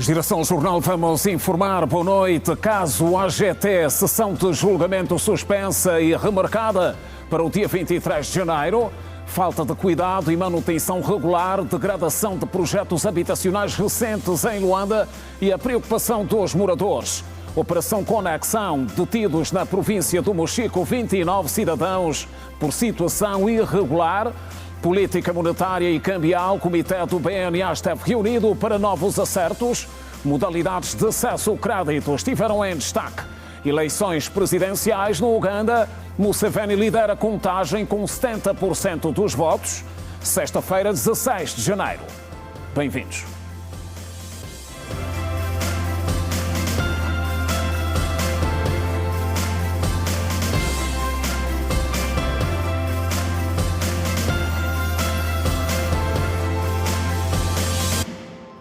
Geração Jornal, vamos informar. Boa noite. Caso AGT, sessão de julgamento suspensa e remarcada para o dia 23 de janeiro. Falta de cuidado e manutenção regular, degradação de projetos habitacionais recentes em Luanda e a preocupação dos moradores. Operação Conexão, detidos na província do Mochico 29 cidadãos por situação irregular. Política monetária e cambial, Comitê do BNA esteve reunido para novos acertos. Modalidades de acesso ao crédito estiveram em destaque. Eleições presidenciais no Uganda. Museveni lidera a contagem com 70% dos votos. Sexta-feira, 16 de janeiro. Bem-vindos.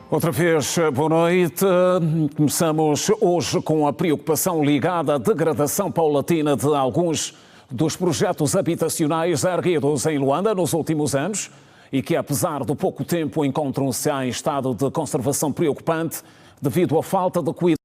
Outra vez, boa noite. Começamos hoje com a preocupação ligada à degradação paulatina de alguns dos projetos habitacionais erguidos em Luanda nos últimos anos e que, apesar do pouco tempo, encontram-se em estado de conservação preocupante devido à falta de cuidado.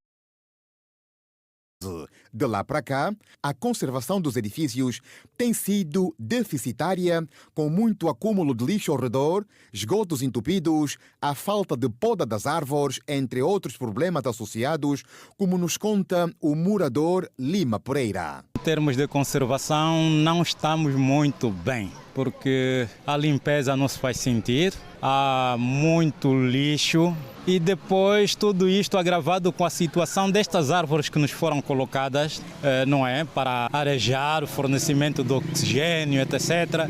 De lá para cá, a conservação dos edifícios tem sido deficitária, com muito acúmulo de lixo ao redor, esgotos entupidos, a falta de poda das árvores, entre outros problemas associados, como nos conta o morador Lima Pereira. Em termos de conservação, não estamos muito bem, porque a limpeza não se faz sentir, há muito lixo. E depois tudo isto agravado com a situação destas árvores que nos foram colocadas, não é? Para arejar o fornecimento de oxigênio, etc.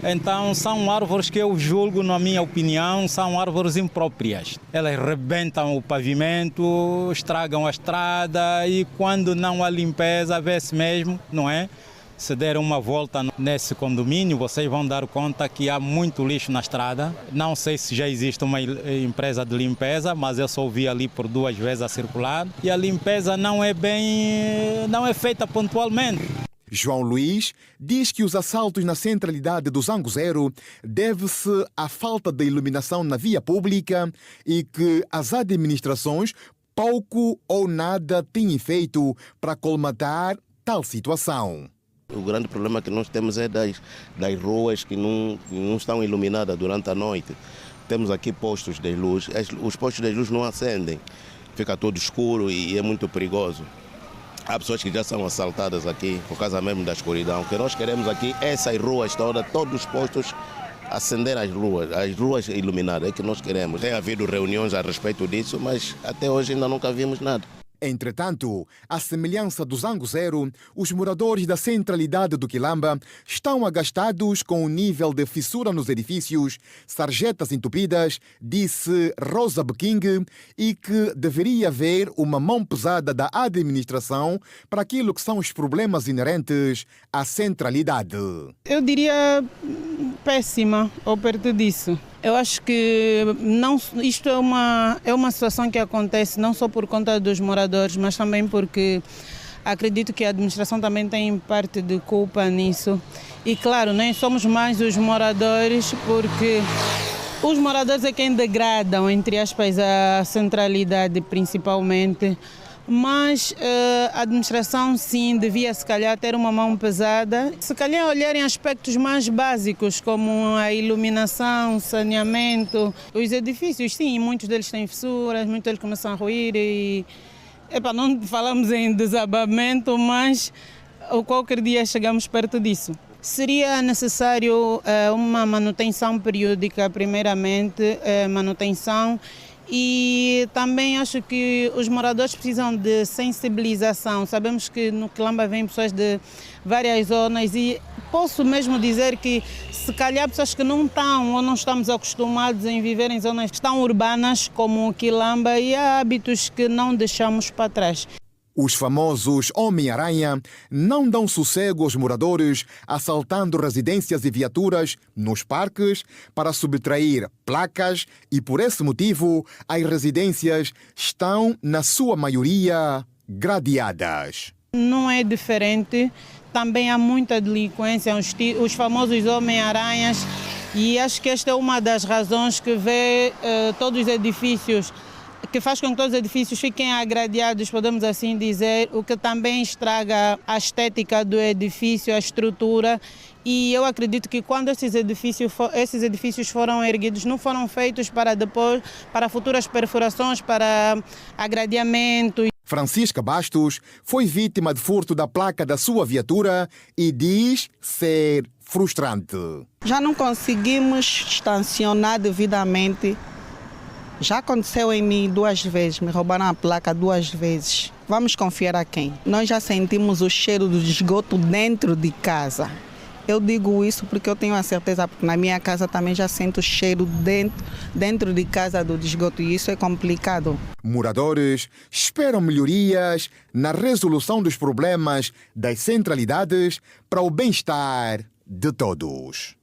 Então são árvores que eu julgo, na minha opinião, são árvores impróprias. Elas rebentam o pavimento, estragam a estrada e quando não há limpeza, vê-se mesmo, não é? Se der uma volta nesse condomínio, vocês vão dar conta que há muito lixo na estrada. Não sei se já existe uma empresa de limpeza, mas eu só vi ali por 2 vezes a circular. E a limpeza não é feita pontualmente. João Luís diz que os assaltos na centralidade do Zango Zero deve-se à falta de iluminação na via pública e que as administrações pouco ou nada têm feito para colmatar tal situação. O grande problema que nós temos é das ruas que não estão iluminadas durante a noite. Temos aqui postos de luz, os postos de luz não acendem, fica todo escuro e é muito perigoso. Há pessoas que já são assaltadas aqui por causa mesmo da escuridão. O que nós queremos aqui é essas ruas todas, todos os postos acender as ruas iluminadas, é que nós queremos. Tem havido reuniões a respeito disso, mas até hoje ainda nunca vimos nada. Entretanto, à semelhança do Zango Zero, os moradores da centralidade do Quilamba estão agastados com o nível de fissura nos edifícios, sarjetas entupidas, disse Rosa Beking, e que deveria haver uma mão pesada da administração para aquilo que são os problemas inerentes à centralidade. Eu diria péssima, ou perto disso. Eu acho que isto é uma situação que acontece não só por conta dos moradores, mas também porque acredito que a administração também tem parte de culpa nisso. E claro, nós somos mais os moradores, porque os moradores é quem degradam, entre aspas, a centralidade principalmente. Mas a administração sim devia se calhar ter uma mão pesada, se calhar olharem aspectos mais básicos como a iluminação, saneamento, os edifícios, sim, muitos deles têm fissuras, muitos deles começam a ruir e não falamos em desabamento, mas qualquer dia chegamos perto disso. Seria necessário uma manutenção periódica, primeiramente, manutenção. E também acho que os moradores precisam de sensibilização. Sabemos que no Quilamba vêm pessoas de várias zonas e posso mesmo dizer que se calhar pessoas que não estão ou não estamos acostumados em viver em zonas que estão urbanas como o Quilamba e há hábitos que não deixamos para trás. Os famosos Homem-Aranha não dão sossego aos moradores, assaltando residências e viaturas nos parques para subtrair placas e, por esse motivo, as residências estão, na sua maioria, gradeadas. Não é diferente, também há muita delinquência, os famosos Homem-Aranhas, e acho que esta é uma das razões que vê todos os edifícios que faz com que todos os edifícios fiquem agradeados, podemos assim dizer, o que também estraga a estética do edifício, a estrutura. E eu acredito que quando esses edifícios foram erguidos, não foram feitos para futuras perfurações, para agradeamento. Francisca Bastos foi vítima de furto da placa da sua viatura e diz ser frustrante. Já não conseguimos estacionar devidamente. Já aconteceu em mim 2 vezes, me roubaram a placa 2 vezes. Vamos confiar a quem? Nós já sentimos o cheiro do esgoto dentro de casa. Eu digo isso porque eu tenho a certeza, porque na minha casa também já sinto o cheiro dentro de casa do esgoto e isso é complicado. Moradores esperam melhorias na resolução dos problemas das centralidades para o bem-estar de todos.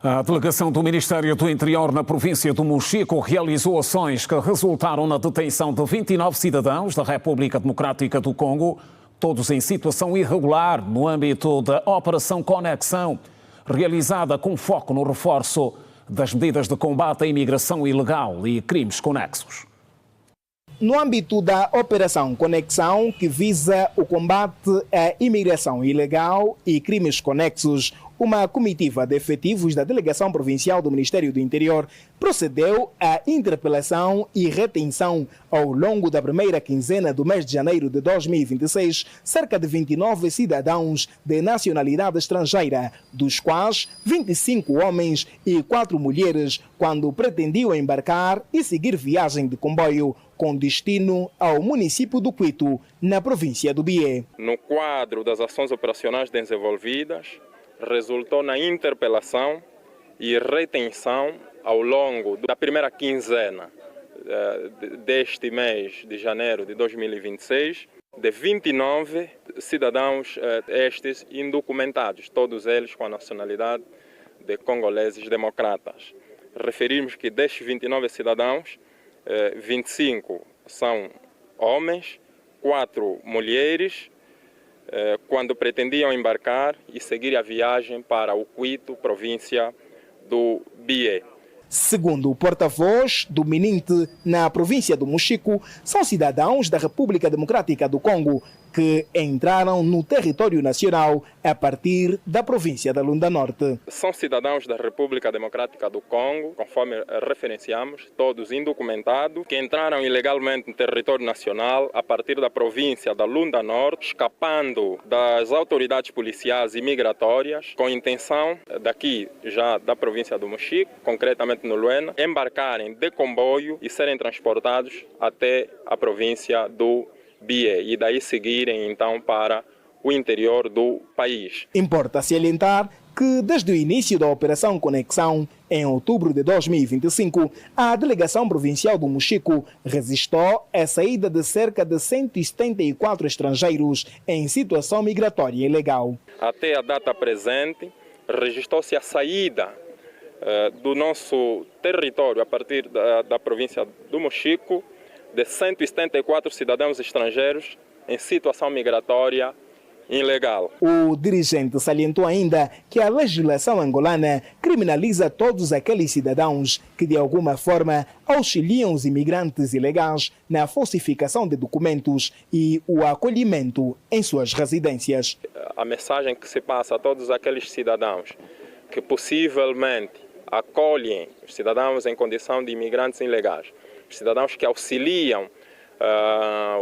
A delegação do Ministério do Interior na província do Mochico realizou ações que resultaram na detenção de 29 cidadãos da República Democrática do Congo, todos em situação irregular no âmbito da Operação Conexão, realizada com foco no reforço das medidas de combate à imigração ilegal e crimes conexos. No âmbito da Operação Conexão, que visa o combate à imigração ilegal e crimes conexos, uma comitiva de efetivos da Delegação Provincial do Ministério do Interior procedeu à interpelação e retenção ao longo da primeira quinzena do mês de janeiro de 2026, cerca de 29 cidadãos de nacionalidade estrangeira, dos quais 25 homens e 4 mulheres, quando pretendiam embarcar e seguir viagem de comboio com destino ao município do Cuito, na província do Bié. No quadro das ações operacionais desenvolvidas, resultou na interpelação e retenção ao longo da primeira quinzena deste mês de janeiro de 2026 de 29 cidadãos estes indocumentados, todos eles com a nacionalidade de congoleses democratas. Referimos que destes 29 cidadãos, 25 são homens, 4 mulheres, quando pretendiam embarcar e seguir a viagem para o Cuito, província do Bié. Segundo o porta-voz do MININTE na província do Mochico, são cidadãos da República Democrática do Congo que entraram no território nacional a partir da província da Lunda Norte. São cidadãos da República Democrática do Congo, conforme referenciamos, todos indocumentados, que entraram ilegalmente no território nacional a partir da província da Lunda Norte, escapando das autoridades policiais e migratórias, com intenção daqui já da província do Mochico, concretamente no Luena, embarcarem de comboio e serem transportados até a província do Bié e daí seguirem então para o interior do país. Importa salientar que desde o início da Operação Conexão, em outubro de 2025, a Delegação Provincial do Mochico resistiu à saída de cerca de 174 estrangeiros em situação migratória ilegal. Até a data presente, registrou-se a saída do nosso território a partir da província do Mochico de 174 cidadãos estrangeiros em situação migratória ilegal. O dirigente salientou ainda que a legislação angolana criminaliza todos aqueles cidadãos que de alguma forma auxiliam os imigrantes ilegais na falsificação de documentos e o acolhimento em suas residências. A mensagem que se passa a todos aqueles cidadãos que possivelmente acolhem os cidadãos em condição de imigrantes ilegais, os cidadãos que auxiliam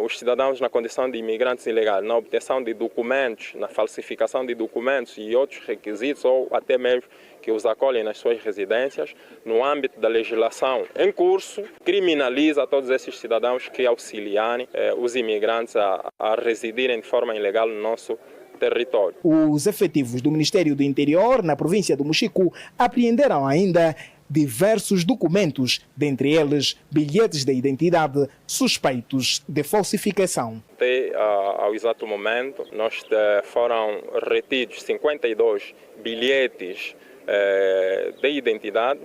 os cidadãos na condição de imigrantes ilegais, na obtenção de documentos, na falsificação de documentos e outros requisitos, ou até mesmo que os acolhem nas suas residências, no âmbito da legislação em curso, criminaliza todos esses cidadãos que auxiliarem os imigrantes a residirem de forma ilegal no nosso território. Os efetivos do Ministério do Interior, na província do Mochico, apreenderam ainda diversos documentos, dentre eles bilhetes de identidade suspeitos de falsificação. Até ao exato momento, foram retidos 52 bilhetes de identidade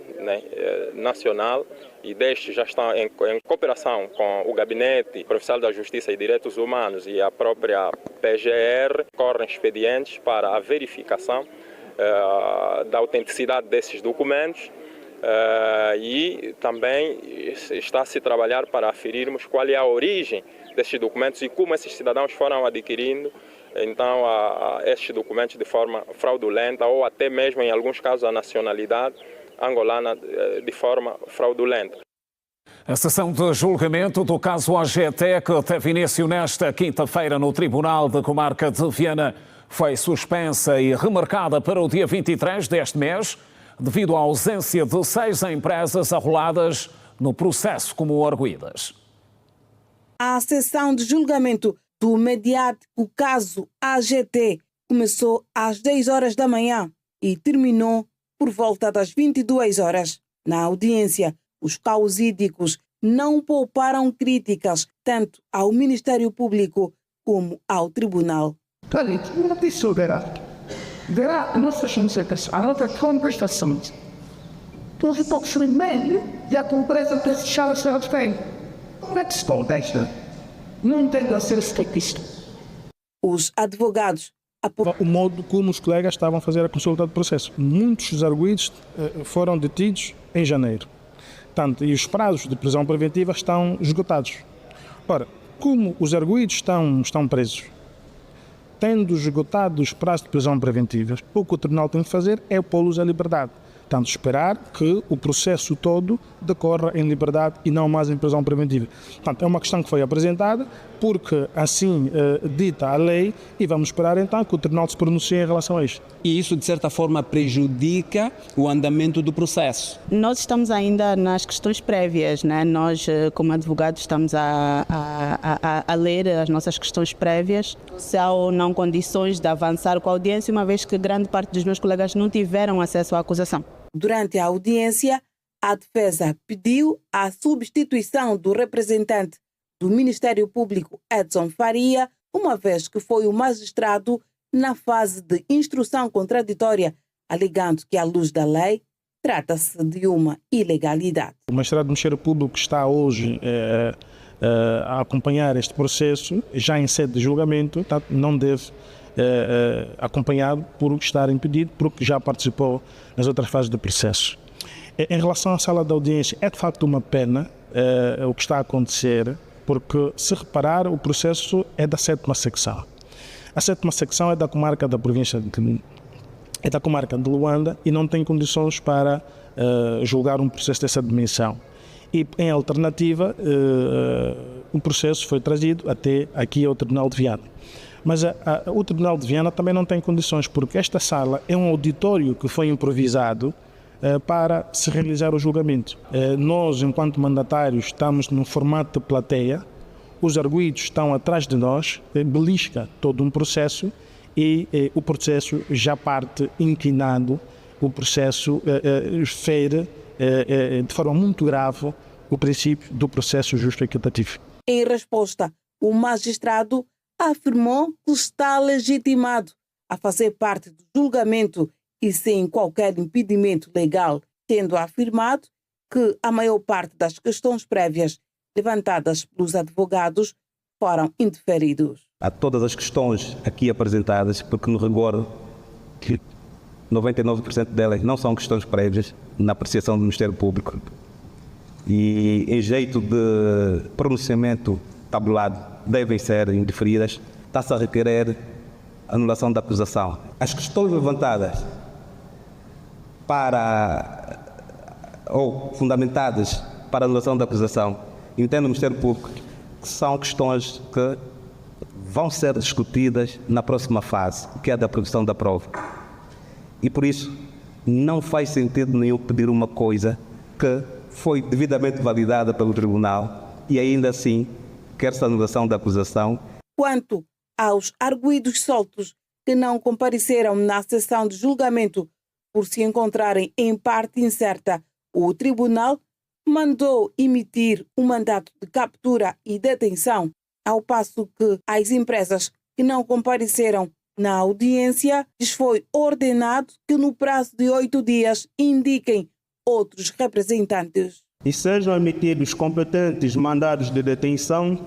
nacional e destes já estão em cooperação com o Gabinete Provincial da Justiça e Direitos Humanos e a própria PGR, correm expedientes para a verificação da autenticidade desses documentos E também está a se trabalhar para aferirmos qual é a origem destes documentos e como esses cidadãos foram adquirindo então estes documentos de forma fraudulenta ou até mesmo em alguns casos a nacionalidade angolana de forma fraudulenta. A sessão de julgamento do caso AGT, que teve início nesta quinta-feira no Tribunal da Comarca de Viana, foi suspensa e remarcada para o dia 23 deste mês, devido à ausência de 6 empresas arroladas no processo como arguidas. A sessão de julgamento do mediático caso AGT começou às 10 horas da manhã e terminou por volta das 22 horas. Na audiência, os causídicos não pouparam críticas tanto ao Ministério Público como ao Tribunal. There nossas concertas, a outra conversações. Todos os poucos remédios e a empresa precisava ser feita. Let's go, desta. Não tem de ser estetista. Os advogados o modo como os colegas estavam a fazer a consulta do processo. Muitos dos arguidos foram detidos em janeiro. Tanto, e os prazos de prisão preventiva estão esgotados. Ora, como os arguidos estão presos, tendo esgotado os prazos de prisão preventiva, o que o tribunal tem de fazer é pô-los à liberdade. Portanto, esperar que o processo todo decorra em liberdade e não mais em prisão preventiva. Portanto, é uma questão que foi apresentada porque assim dita a lei e vamos esperar então que o tribunal se pronuncie em relação a isto. E isso, de certa forma, prejudica o andamento do processo? Nós estamos ainda nas questões prévias, né? Nós, como advogados, estamos a ler as nossas questões prévias, se há ou não condições de avançar com a audiência, uma vez que grande parte dos meus colegas não tiveram acesso à acusação. Durante a audiência, a defesa pediu a substituição do representante do Ministério Público, Edson Faria, uma vez que foi o magistrado na fase de instrução contraditória, alegando que, à luz da lei, trata-se de uma ilegalidade. O magistrado do Ministério Público está hoje a acompanhar este processo, já em sede de julgamento, portanto, não deve acompanhado por estar impedido, porque já participou nas outras fases do processo. Em relação à sala de audiência, é de facto uma pena o que está a acontecer, porque, se reparar, o processo é da 7ª secção. A 7ª secção é da comarca da província é da comarca de Luanda e não tem condições para julgar um processo dessa dimensão. E, em alternativa, o processo foi trazido até aqui ao Tribunal de Viana. Mas o Tribunal de Viana também não tem condições, porque esta sala é um auditório que foi improvisado para se realizar o julgamento. Nós, enquanto mandatários, estamos no formato de plateia, os arguidos estão atrás de nós, belisca todo um processo e o processo já parte inclinado, o processo fere de forma muito grave o princípio do processo justo e equitativo. Em resposta, o magistrado afirmou que está legitimado a fazer parte do julgamento e sem qualquer impedimento legal, tendo afirmado que a maior parte das questões prévias levantadas pelos advogados foram indeferidos. Há todas as questões aqui apresentadas, porque no rigor que 99% delas não são questões prévias na apreciação do Ministério Público. E em jeito de pronunciamento tabulado devem ser indeferidas, está-se a requerer anulação da acusação. As questões levantadas ou fundamentadas para anulação da acusação, entendo o Ministério Público que são questões que vão ser discutidas na próxima fase, que é a da produção da prova. E por isso não faz sentido nenhum pedir uma coisa que foi devidamente validada pelo Tribunal e ainda assim quer-se a anulação da acusação. Quanto aos arguidos soltos que não compareceram na sessão de julgamento por se encontrarem em parte incerta, o Tribunal mandou emitir um mandato de captura e detenção, ao passo que as empresas que não compareceram na audiência lhes foi ordenado que no prazo de 8 dias indiquem outros representantes. E sejam emitidos competentes mandados de detenção,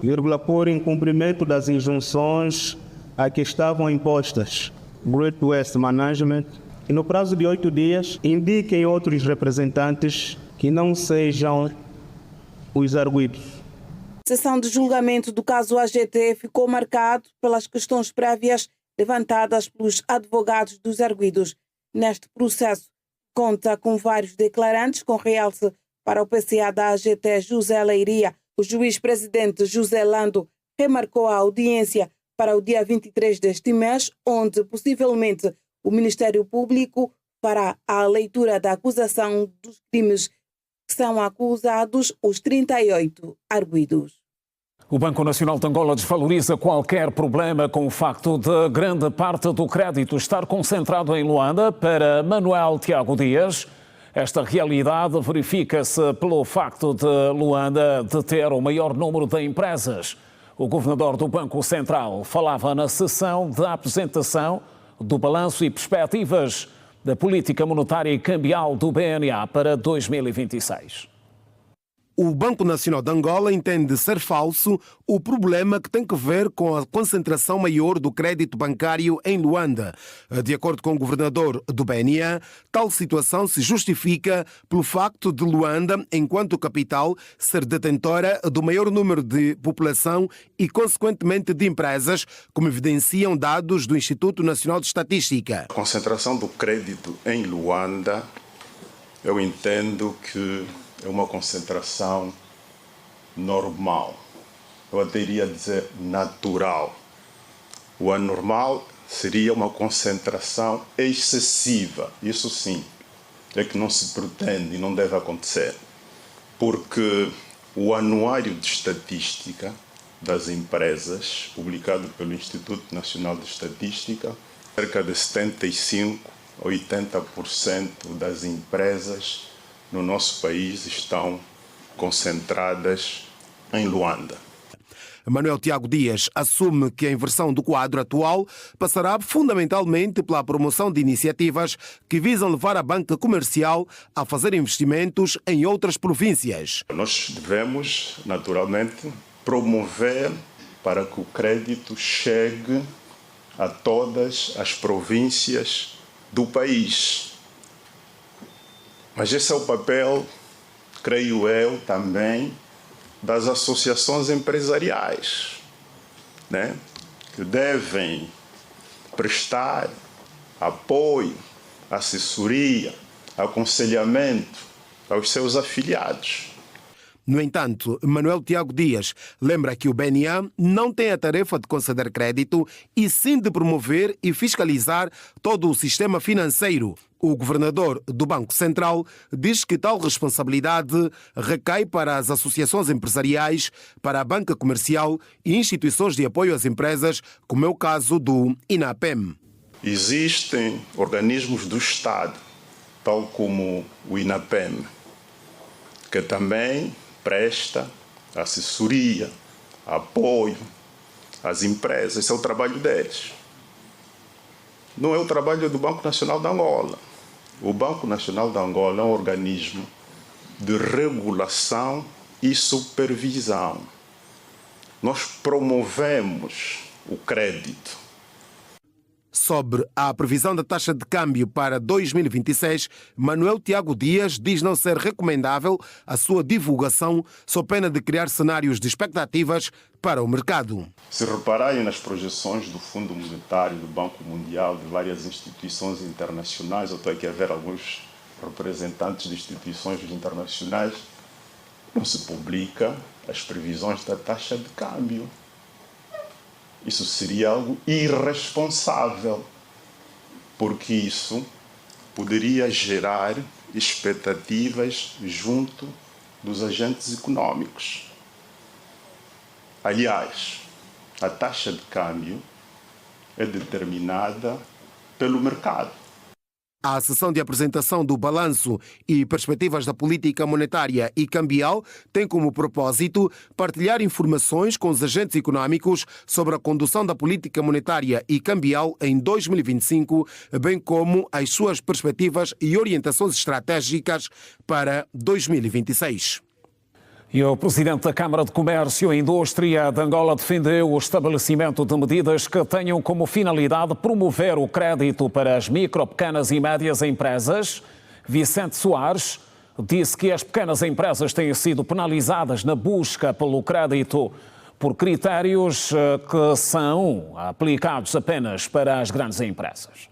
por incumprimento das injunções a que estavam impostas. Great West Management, e no prazo de 8 dias indiquem outros representantes que não sejam os arguidos. A sessão de julgamento do caso AGT ficou marcado pelas questões prévias levantadas pelos advogados dos arguidos. Neste processo, conta com vários declarantes, com realce para o PCA da AGT José Leiria. O juiz-presidente José Lando remarcou a audiência para o dia 23 deste mês, onde possivelmente o Ministério Público fará a leitura da acusação dos crimes que são acusados os 38 arguidos. O Banco Nacional de Angola desvaloriza qualquer problema com o facto de grande parte do crédito estar concentrado em Luanda. Para Manuel Tiago Dias, esta realidade verifica-se pelo facto de Luanda deter o maior número de empresas. O governador do Banco Central falava na sessão de apresentação do balanço e perspectivas da política monetária e cambial do BNA para 2026. O Banco Nacional de Angola entende ser falso o problema que tem que ver com a concentração maior do crédito bancário em Luanda. De acordo com o governador do BNA, tal situação se justifica pelo facto de Luanda, enquanto capital, ser detentora do maior número de população e, consequentemente, de empresas, como evidenciam dados do Instituto Nacional de Estatística. A concentração do crédito em Luanda, eu entendo que é uma concentração normal. Eu até iria dizer natural. O anormal seria uma concentração excessiva. Isso sim, é que não se pretende e não deve acontecer. Porque o Anuário de Estatística das Empresas, publicado pelo Instituto Nacional de Estatística, cerca de 75% a 80% das empresas no nosso país estão concentradas em Luanda. Manuel Tiago Dias assume que a inversão do quadro atual passará fundamentalmente pela promoção de iniciativas que visam levar a banca comercial a fazer investimentos em outras províncias. Nós devemos, naturalmente, promover para que o crédito chegue a todas as províncias do país. Mas esse é o papel, creio eu, também das associações empresariais, né? Que devem prestar apoio, assessoria, aconselhamento aos seus afiliados. No entanto, Manuel Tiago Dias lembra que o BNA não tem a tarefa de conceder crédito e sim de promover e fiscalizar todo o sistema financeiro. O governador do Banco Central diz que tal responsabilidade recai para as associações empresariais, para a banca comercial e instituições de apoio às empresas, como é o caso do INAPEM. Existem organismos do Estado, tal como o INAPEM, que também presta assessoria, apoio às empresas. Esse é o trabalho deles. Não é o trabalho do Banco Nacional de Angola. O Banco Nacional de Angola é um organismo de regulação e supervisão. Nós promovemos o crédito. Sobre a previsão da taxa de câmbio para 2026, Manuel Tiago Dias diz não ser recomendável a sua divulgação, sob pena de criar cenários de expectativas para o mercado. Se repararem nas projeções do Fundo Monetário, do Banco Mundial, de várias instituições internacionais, eu estou aqui a ver alguns representantes de instituições internacionais, não se publica as previsões da taxa de câmbio. Isso seria algo irresponsável, porque isso poderia gerar expectativas junto dos agentes econômicos. Aliás, a taxa de câmbio é determinada pelo mercado. A sessão de apresentação do balanço e perspectivas da política monetária e cambial tem como propósito partilhar informações com os agentes econômicos sobre a condução da política monetária e cambial em 2025, bem como as suas perspectivas e orientações estratégicas para 2026. E o presidente da Câmara de Comércio e Indústria de Angola defendeu o estabelecimento de medidas que tenham como finalidade promover o crédito para as micro, pequenas e médias empresas. Vicente Soares disse que as pequenas empresas têm sido penalizadas na busca pelo crédito por critérios que são aplicados apenas para as grandes empresas.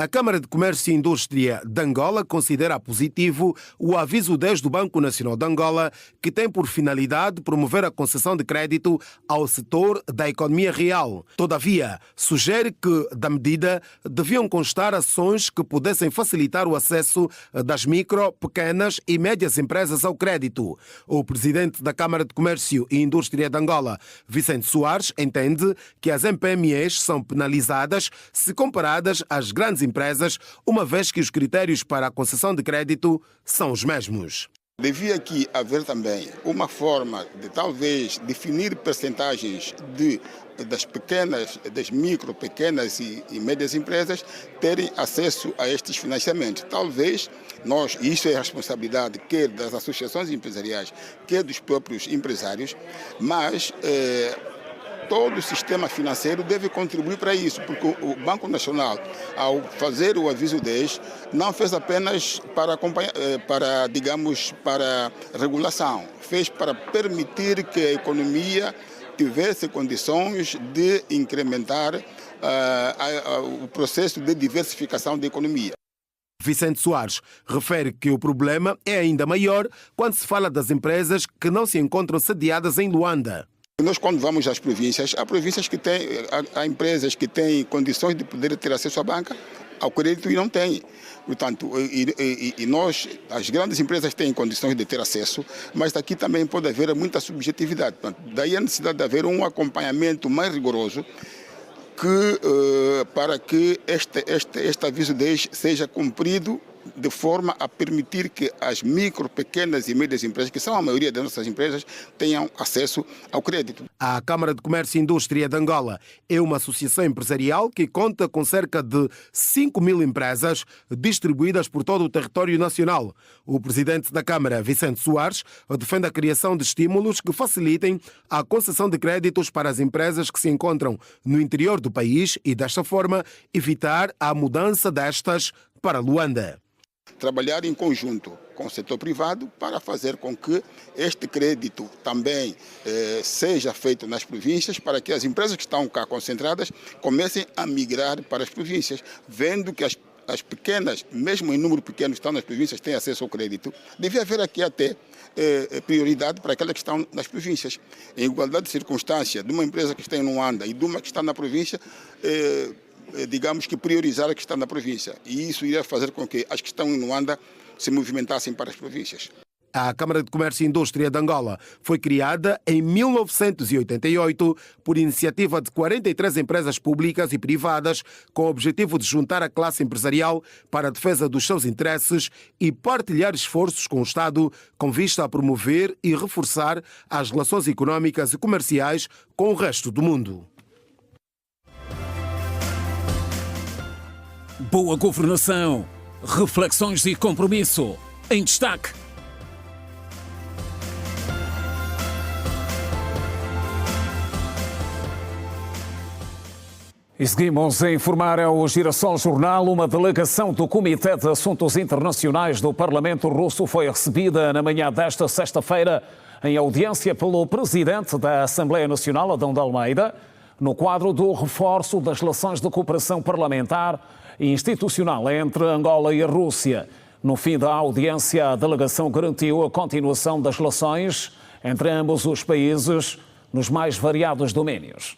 A Câmara de Comércio e Indústria de Angola considera positivo o aviso 10 do Banco Nacional de Angola, que tem por finalidade promover a concessão de crédito ao setor da economia real. Todavia, sugere que, da medida, deviam constar ações que pudessem facilitar o acesso das micro, pequenas e médias empresas ao crédito. O presidente da Câmara de Comércio e Indústria de Angola, Vicente Soares, entende que as MPMEs são penalizadas se comparadas às grandes empresas, uma vez que os critérios para a concessão de crédito são os mesmos. Devia aqui haver também uma forma de talvez definir percentagens das pequenas, das micro, pequenas e médias empresas terem acesso a estes financiamentos. Talvez isso é a responsabilidade quer das associações empresariais, quer dos próprios empresários, mas todo o sistema financeiro deve contribuir para isso, porque o Banco Nacional, ao fazer o aviso 10, não fez apenas para acompanhar, para regulação, fez para permitir que a economia tivesse condições de incrementar o processo de diversificação da economia. Vicente Soares refere que o problema é ainda maior quando se fala das empresas que não se encontram sediadas em Luanda. Nós, quando vamos às províncias, há empresas que têm condições de poder ter acesso à banca, ao crédito, e não têm. Portanto, nós, as grandes empresas têm condições de ter acesso, mas aqui também pode haver muita subjetividade. Portanto, daí a necessidade de haver um acompanhamento mais rigoroso para que este aviso 10 seja cumprido de forma a permitir que as micro, pequenas e médias empresas, que são a maioria das nossas empresas, tenham acesso ao crédito. A Câmara de Comércio e Indústria de Angola é uma associação empresarial que conta com cerca de 5.000 empresas distribuídas por todo o território nacional. O presidente da Câmara, Vicente Soares, defende a criação de estímulos que facilitem a concessão de créditos para as empresas que se encontram no interior do país e, desta forma, evitar a mudança destas para Luanda. Trabalhar em conjunto com o setor privado para fazer com que este crédito também seja feito nas províncias, para que as empresas que estão cá concentradas comecem a migrar para as províncias, vendo que as pequenas, mesmo em número pequeno, que estão nas províncias, têm acesso ao crédito. Devia haver aqui até prioridade para aquelas que estão nas províncias. Em igualdade de circunstância, de uma empresa que está em Luanda e de uma que está na província, digamos que priorizar a que está na província. E isso iria fazer com que as que estão em Luanda se movimentassem para as províncias. A Câmara de Comércio e Indústria de Angola foi criada em 1988 por iniciativa de 43 empresas públicas e privadas com o objetivo de juntar a classe empresarial para a defesa dos seus interesses e partilhar esforços com o Estado com vista a promover e reforçar as relações económicas e comerciais com o resto do mundo. Boa governação, reflexões e compromisso. Em destaque. E seguimos a informar ao Girassol Jornal. Uma delegação do Comitê de Assuntos Internacionais do Parlamento Russo foi recebida na manhã desta sexta-feira em audiência pelo presidente da Assembleia Nacional, Adão de Almeida, no quadro do reforço das relações de cooperação parlamentar e institucional entre Angola e a Rússia. No fim da audiência, a delegação garantiu a continuação das relações entre ambos os países nos mais variados domínios.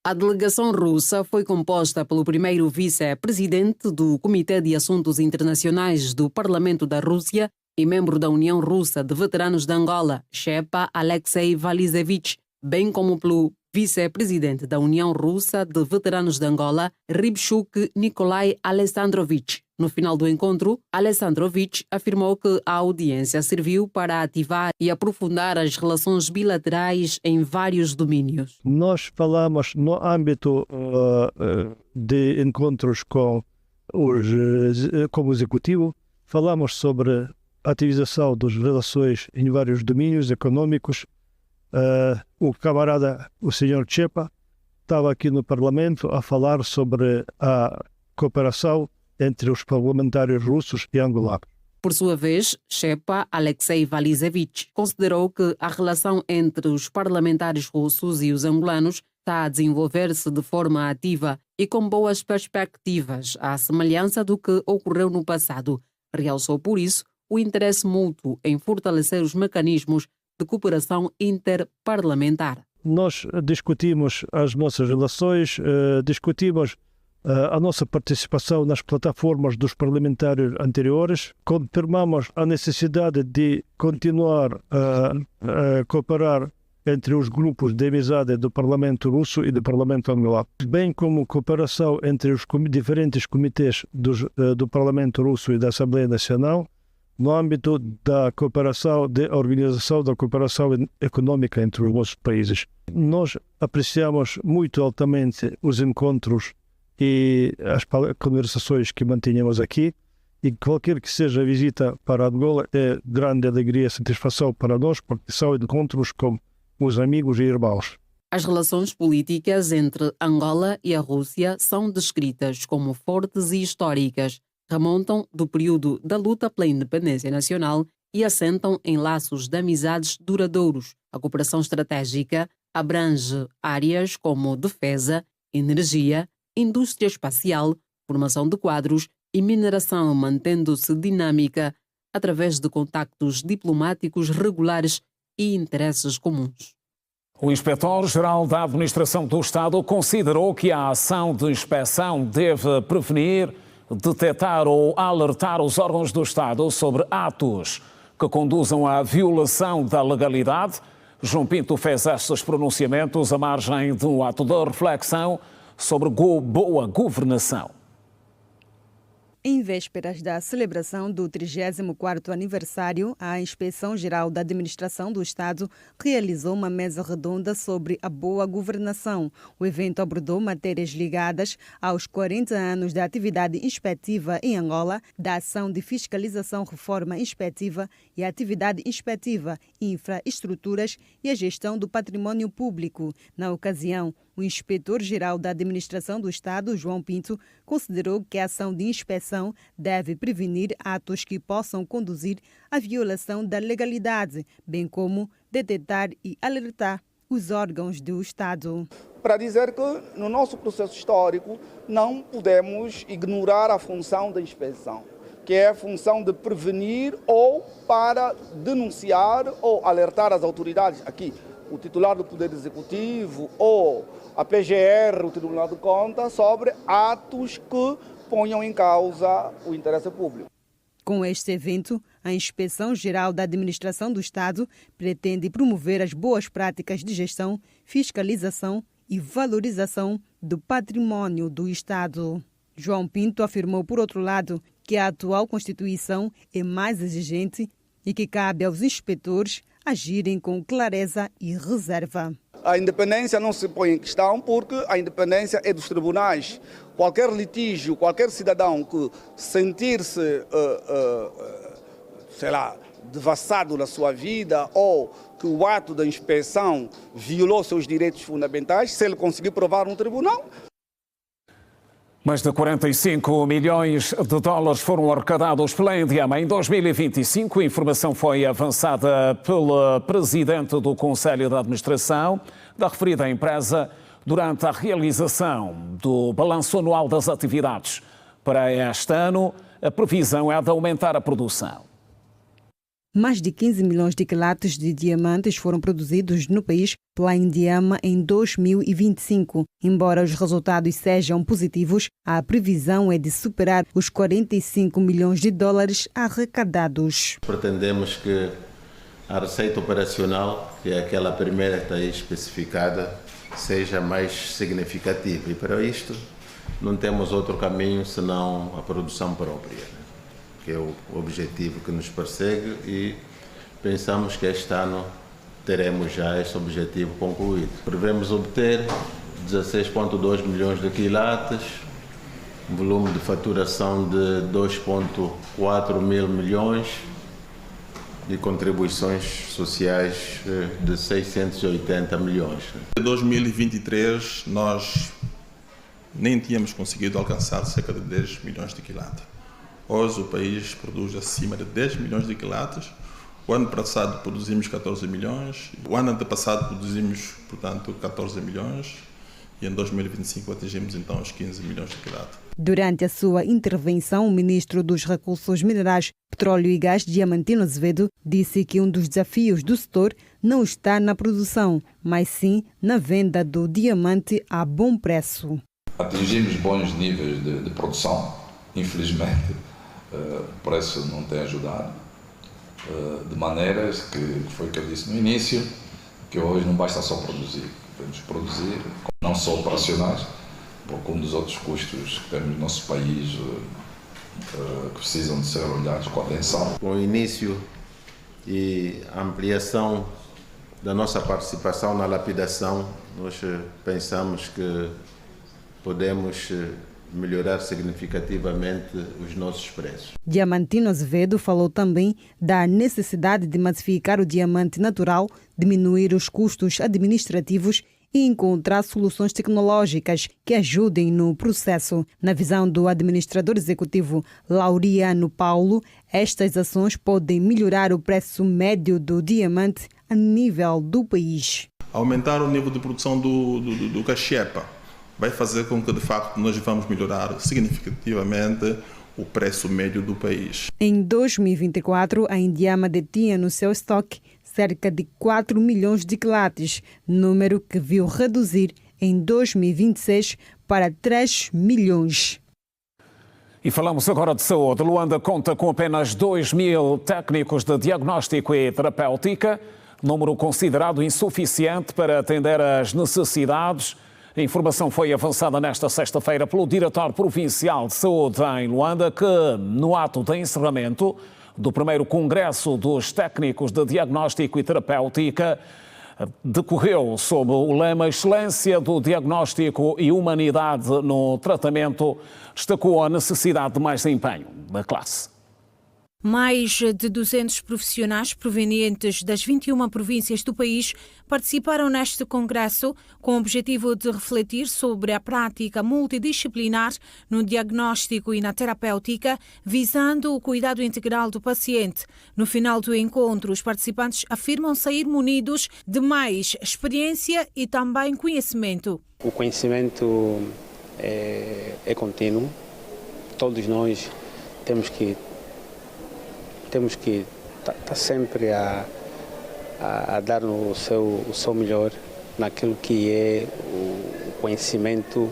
A delegação russa foi composta pelo primeiro vice-presidente do Comitê de Assuntos Internacionais do Parlamento da Rússia e membro da União Russa de Veteranos de Angola, Shepa Alexei Valizevich, bem como pelo vice-presidente da União Russa de Veteranos de Angola, Rybchuk Nikolai Alessandrovich. No final do encontro, Alessandrovich afirmou que a audiência serviu para ativar e aprofundar as relações bilaterais em vários domínios. Nós falamos no âmbito de encontros com o Executivo, falamos sobre ativização das relações em vários domínios econômicos. O camarada, o senhor Chepa, estava aqui no Parlamento a falar sobre a cooperação entre os parlamentares russos e angolanos. Por sua vez, Chepa Alexei Valizevich considerou que a relação entre os parlamentares russos e os angolanos está a desenvolver-se de forma ativa e com boas perspectivas, à semelhança do que ocorreu no passado. Realçou, por isso, o interesse mútuo em fortalecer os mecanismos de cooperação interparlamentar. Nós discutimos as nossas relações, discutimos a nossa participação nas plataformas dos parlamentares anteriores, confirmamos a necessidade de continuar a cooperar entre os grupos de amizade do Parlamento Russo e do Parlamento Angolano, bem como cooperação entre os diferentes comitês do Parlamento Russo e da Assembleia Nacional, no âmbito da cooperação, da organização da cooperação econômica entre os nossos países. Nós apreciamos muito altamente os encontros e as conversações que mantínhamos aqui, e qualquer que seja a visita para Angola é grande alegria e satisfação para nós, porque são encontros com os amigos e irmãos. As relações políticas entre Angola e a Rússia são descritas como fortes e históricas, remontam do período da luta pela independência nacional e assentam em laços de amizades duradouros. A cooperação estratégica abrange áreas como defesa, energia, indústria espacial, formação de quadros e mineração, mantendo-se dinâmica através de contactos diplomáticos regulares e interesses comuns. O Inspetor-Geral da Administração do Estado considerou que a ação de inspeção deve prevenir, detectar ou alertar os órgãos do Estado sobre atos que conduzam à violação da legalidade. João Pinto fez estes pronunciamentos à margem de um ato de reflexão sobre boa governação. Em vésperas da celebração do 34º aniversário, a Inspeção-Geral da Administração do Estado realizou uma mesa redonda sobre a boa governação. O evento abordou matérias ligadas aos 40 anos da atividade inspectiva em Angola, da ação de fiscalização, reforma inspectiva e atividade inspectiva, infraestruturas e a gestão do património público. Na ocasião, o Inspetor-Geral da Administração do Estado, João Pinto, considerou que a ação de inspeção deve prevenir atos que possam conduzir à violação da legalidade, bem como detectar e alertar os órgãos do Estado. Para dizer que no nosso processo histórico não podemos ignorar a função da inspeção, que é a função de prevenir ou para denunciar ou alertar as autoridades aqui. O titular do Poder Executivo ou a PGR, o Tribunal de Contas, sobre atos que ponham em causa o interesse público. Com este evento, a Inspeção-Geral da Administração do Estado pretende promover as boas práticas de gestão, fiscalização e valorização do património do Estado. João Pinto afirmou, por outro lado, que a atual Constituição é mais exigente e que cabe aos inspetores agirem com clareza e reserva. A independência não se põe em questão porque a independência é dos tribunais. Qualquer litígio, qualquer cidadão que sentir-se, devassado na sua vida ou que o ato da inspeção violou seus direitos fundamentais, se ele conseguir provar no tribunal. Mais de 45 milhões de dólares foram arrecadados pela Endiama em 2025. A informação foi avançada pelo presidente do Conselho de Administração da referida empresa durante a realização do balanço anual das atividades. Para este ano, a previsão é de aumentar a produção. Mais de 15 milhões de quilates de diamantes foram produzidos no país pela Endiama em 2025. Embora os resultados sejam positivos, a previsão é de superar os 45 milhões de dólares arrecadados. Pretendemos que a receita operacional, que é aquela primeira que está aí especificada, seja mais significativa. E para isto não temos outro caminho senão a produção própria, que é o objetivo que nos persegue, e pensamos que este ano teremos já este objetivo concluído. Prevemos obter 16,2 milhões de quilates, um volume de faturação de 2,4 mil milhões e contribuições sociais de 680 milhões. Em 2023, nós nem tínhamos conseguido alcançar cerca de 10 milhões de quilates. Hoje o país produz acima de 10 milhões de quilates. O ano passado produzimos 14 milhões, o ano antepassado produzimos, portanto, 14 milhões e em 2025 atingimos então os 15 milhões de quilates. Durante a sua intervenção, o ministro dos Recursos Minerais, Petróleo e Gás, Diamantino Azevedo, disse que um dos desafios do setor não está na produção, mas sim na venda do diamante a bom preço. Atingimos bons níveis de produção, infelizmente o preço não tem ajudado, de maneiras que foi o que eu disse no início, que hoje não basta só produzir, devemos produzir, não só operacionais, porque um dos outros custos que temos no nosso país que precisam de ser olhados com atenção. Com o início e a ampliação da nossa participação na lapidação, nós pensamos que podemos melhorar significativamente os nossos preços. Diamantino Azevedo falou também da necessidade de massificar o diamante natural, diminuir os custos administrativos e encontrar soluções tecnológicas que ajudem no processo. Na visão do administrador executivo Laureano Paulo, estas ações podem melhorar o preço médio do diamante a nível do país. Aumentar o nível de produção do cachepa vai fazer com que, de facto, nós vamos melhorar significativamente o preço médio do país. Em 2024, a Indiama detinha no seu estoque cerca de 4 milhões de quilates, número que viu reduzir em 2026 para 3 milhões. E falamos agora de saúde. Luanda conta com apenas 2.000 técnicos de diagnóstico e terapêutica, número considerado insuficiente para atender às necessidades. A informação foi avançada nesta sexta-feira pelo diretor provincial de saúde em Luanda, que, no ato de encerramento do primeiro Congresso dos Técnicos de Diagnóstico e Terapêutica, decorreu sob o lema Excelência do Diagnóstico e Humanidade no Tratamento, destacou a necessidade de mais empenho da classe. Mais de 200 profissionais provenientes das 21 províncias do país participaram neste congresso com o objetivo de refletir sobre a prática multidisciplinar no diagnóstico e na terapêutica, visando o cuidado integral do paciente. No final do encontro, os participantes afirmam sair munidos de mais experiência e também conhecimento. O conhecimento é contínuo. Todos nós temos que estar sempre a dar o seu melhor naquilo que é o conhecimento.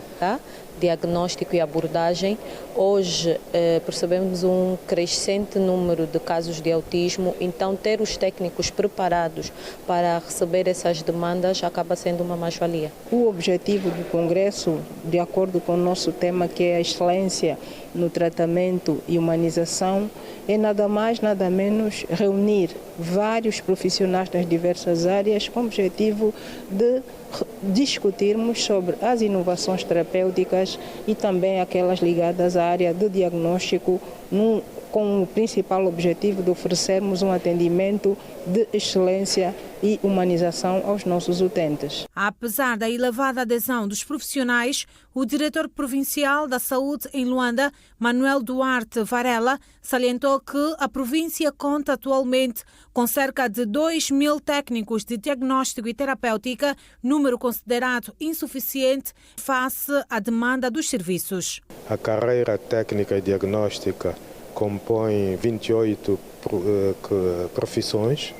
Diagnóstico e abordagem. Hoje percebemos um crescente número de casos de autismo, então ter os técnicos preparados para receber essas demandas acaba sendo uma mais-valia. O objetivo do Congresso, de acordo com o nosso tema, que é a excelência no tratamento e humanização, é nada mais, nada menos reunir vários profissionais nas diversas áreas com o objetivo de discutirmos sobre as inovações terapêuticas e também aquelas ligadas à área do diagnóstico, com o principal objetivo de oferecermos um atendimento de excelência e humanização aos nossos utentes. Apesar da elevada adesão dos profissionais, o diretor provincial da saúde em Luanda, Manuel Duarte Varela, salientou que a província conta atualmente com cerca de 2.000 técnicos de diagnóstico e terapêutica, número considerado insuficiente face à demanda dos serviços. A carreira técnica e diagnóstica compõe 28 profissões.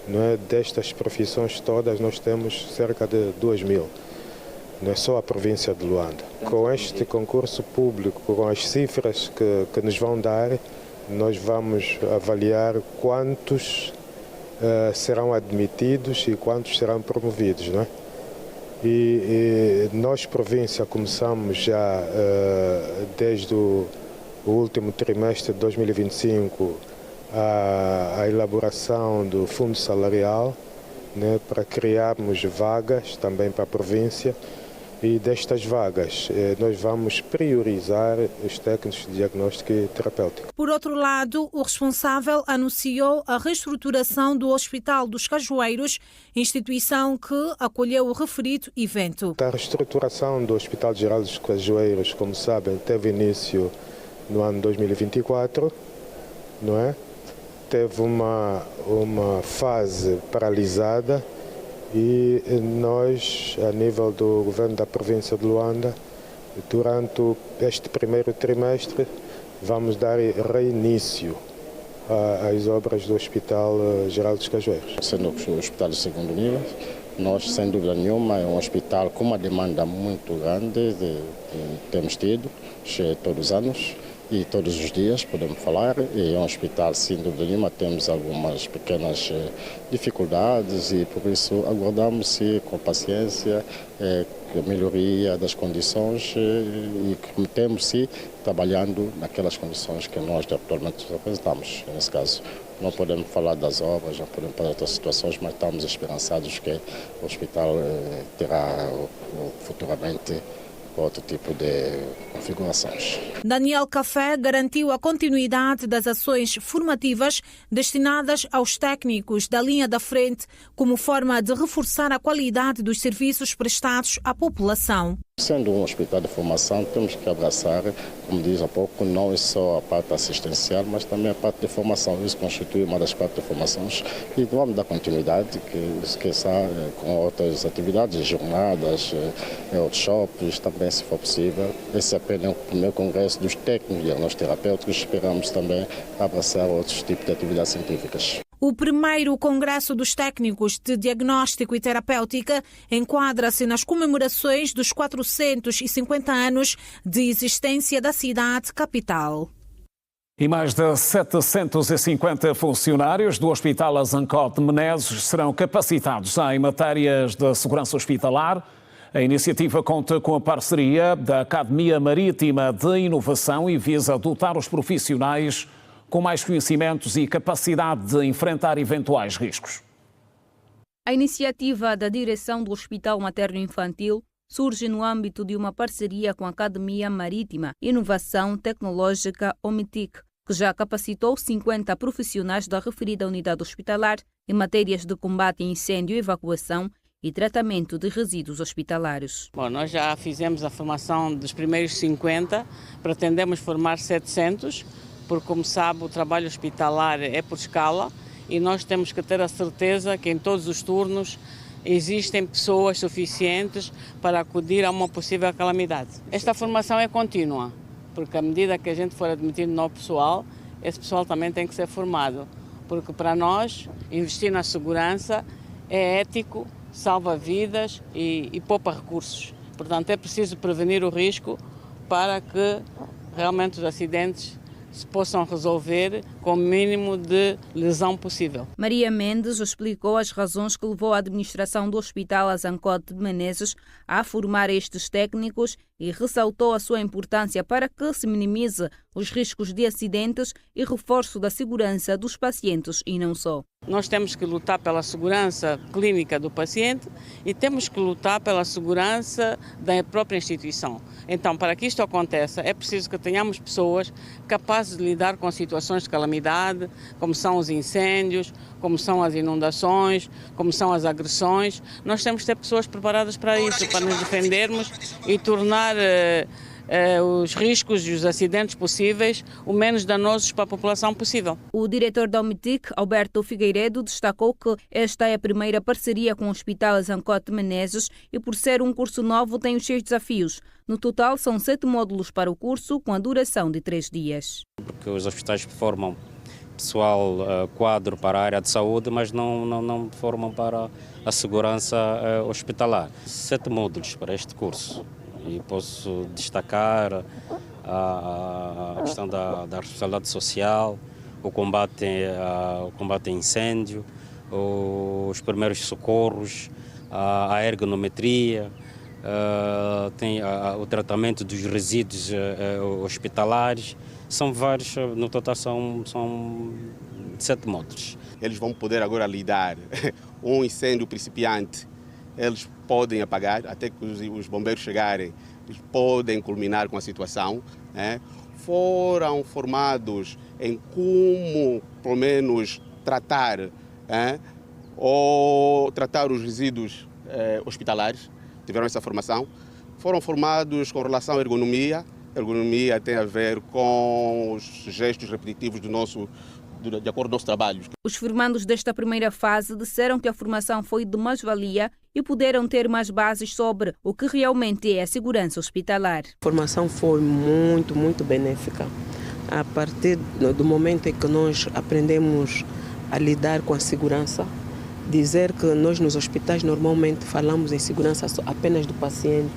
Não é? Destas profissões todas nós temos cerca de 2.000. Não é só a província de Luanda. Com este concurso público, com as cifras que nos vão dar, nós vamos avaliar quantos serão admitidos e quantos serão promovidos. Não é? E nós, província, começamos já desde o último trimestre de 2025 a elaboração do fundo salarial, né, para criarmos vagas também para a província E destas vagas, nós vamos priorizar os técnicos de diagnóstico e terapêutico. Por outro lado, o responsável anunciou a reestruturação do Hospital dos Cajueiros, instituição que acolheu o referido evento. A reestruturação do Hospital Geral dos Cajueiros, como sabem, teve início no ano 2024, não é? Teve uma fase paralisada e nós, a nível do governo da província de Luanda, durante este primeiro trimestre, vamos dar reinício às obras do Hospital Geral dos Cajueiros. Sendo o hospital de segundo nível, nós, sem dúvida nenhuma, é um hospital com uma demanda muito grande, temos tido todos os anos. E todos os dias podemos falar, e é um hospital, sem dúvida nenhuma, temos algumas pequenas dificuldades e por isso aguardamos com paciência a melhoria das condições e temos trabalhando naquelas condições que nós atualmente apresentamos. Nesse caso, não podemos falar das obras, não podemos falar das situações, mas estamos esperançados que o hospital terá futuramente outro tipo de configurações. Daniel Café garantiu a continuidade das ações formativas destinadas aos técnicos da linha da frente como forma de reforçar a qualidade dos serviços prestados à população. Sendo um hospital de formação, temos que abraçar, como diz há pouco, não é só a parte assistencial, mas também a parte de formação. Isso constitui uma das partes de formações e vamos dar continuidade, que com outras atividades, jornadas, workshops, também, se for possível. Esse é apenas o primeiro congresso dos técnicos e diagnósticos terapêuticos. Esperamos também abraçar outros tipos de atividades científicas. O primeiro Congresso dos Técnicos de Diagnóstico e Terapêutica enquadra-se nas comemorações dos 450 anos de existência da cidade capital. E mais de 750 funcionários do Hospital Azancot de Menezes serão capacitados em matérias de segurança hospitalar. A iniciativa conta com a parceria da Academia Marítima de Inovação e visa dotar os profissionais com mais conhecimentos e capacidade de enfrentar eventuais riscos. A iniciativa da direção do Hospital Materno-Infantil surge no âmbito de uma parceria com a Academia Marítima Inovação Tecnológica OMITIC, que já capacitou 50 profissionais da referida unidade hospitalar em matérias de combate a incêndio, evacuação e tratamento de resíduos hospitalares. Bom, nós já fizemos a formação dos primeiros 50, pretendemos formar 700, porque, como sabe, o trabalho hospitalar é por escala e nós temos que ter a certeza que em todos os turnos existem pessoas suficientes para acudir a uma possível calamidade. Esta formação é contínua, porque à medida que a gente for admitindo novo pessoal, esse pessoal também tem que ser formado, porque para nós investir na segurança é ético, salva vidas e poupa recursos. Portanto, é preciso prevenir o risco para que realmente os acidentes se possam resolver com o mínimo de lesão possível. Maria Mendes explicou as razões que levou a administração do Hospital Azancot de Menezes a formar estes técnicos e ressaltou a sua importância para que se minimize os riscos de acidentes e reforço da segurança dos pacientes e não só. Nós temos que lutar pela segurança clínica do paciente e temos que lutar pela segurança da própria instituição. Então, para que isto aconteça, é preciso que tenhamos pessoas capazes de lidar com situações de calamidade, como são os incêndios, como são as inundações, como são as agressões. Nós temos que ter pessoas preparadas para isso, para nos defendermos e tornar os riscos e os acidentes possíveis o menos danosos para a população possível. O diretor da OMITIC, Alberto Figueiredo, destacou que esta é a primeira parceria com o Hospital Azancot de Menezes e, por ser um curso novo, tem os seus desafios. No total, são 7 módulos para o curso, com a duração de 3 dias. Porque os hospitais formam pessoal quadro para a área de saúde, mas não formam para a segurança hospitalar. 7 módulos para este curso. E posso destacar a questão da responsabilidade social, o combate a incêndio, os primeiros socorros, a ergonometria, tem o tratamento dos resíduos hospitalares. São vários, no total são 7 módulos. Eles vão poder agora lidar um incêndio principiante eles podem apagar, até que os bombeiros chegarem, eles podem culminar com a situação. Foram formados em como, pelo menos, tratar os resíduos hospitalares, tiveram essa formação. Foram formados com relação à ergonomia. A ergonomia tem a ver com os gestos repetitivos de acordo com o nosso trabalho. Os formandos desta primeira fase disseram que a formação foi de mais-valia e puderam ter mais bases sobre o que realmente é a segurança hospitalar. A formação foi muito benéfica. A partir do momento em que nós aprendemos a lidar com a segurança, dizer que nós nos hospitais normalmente falamos em segurança apenas do paciente,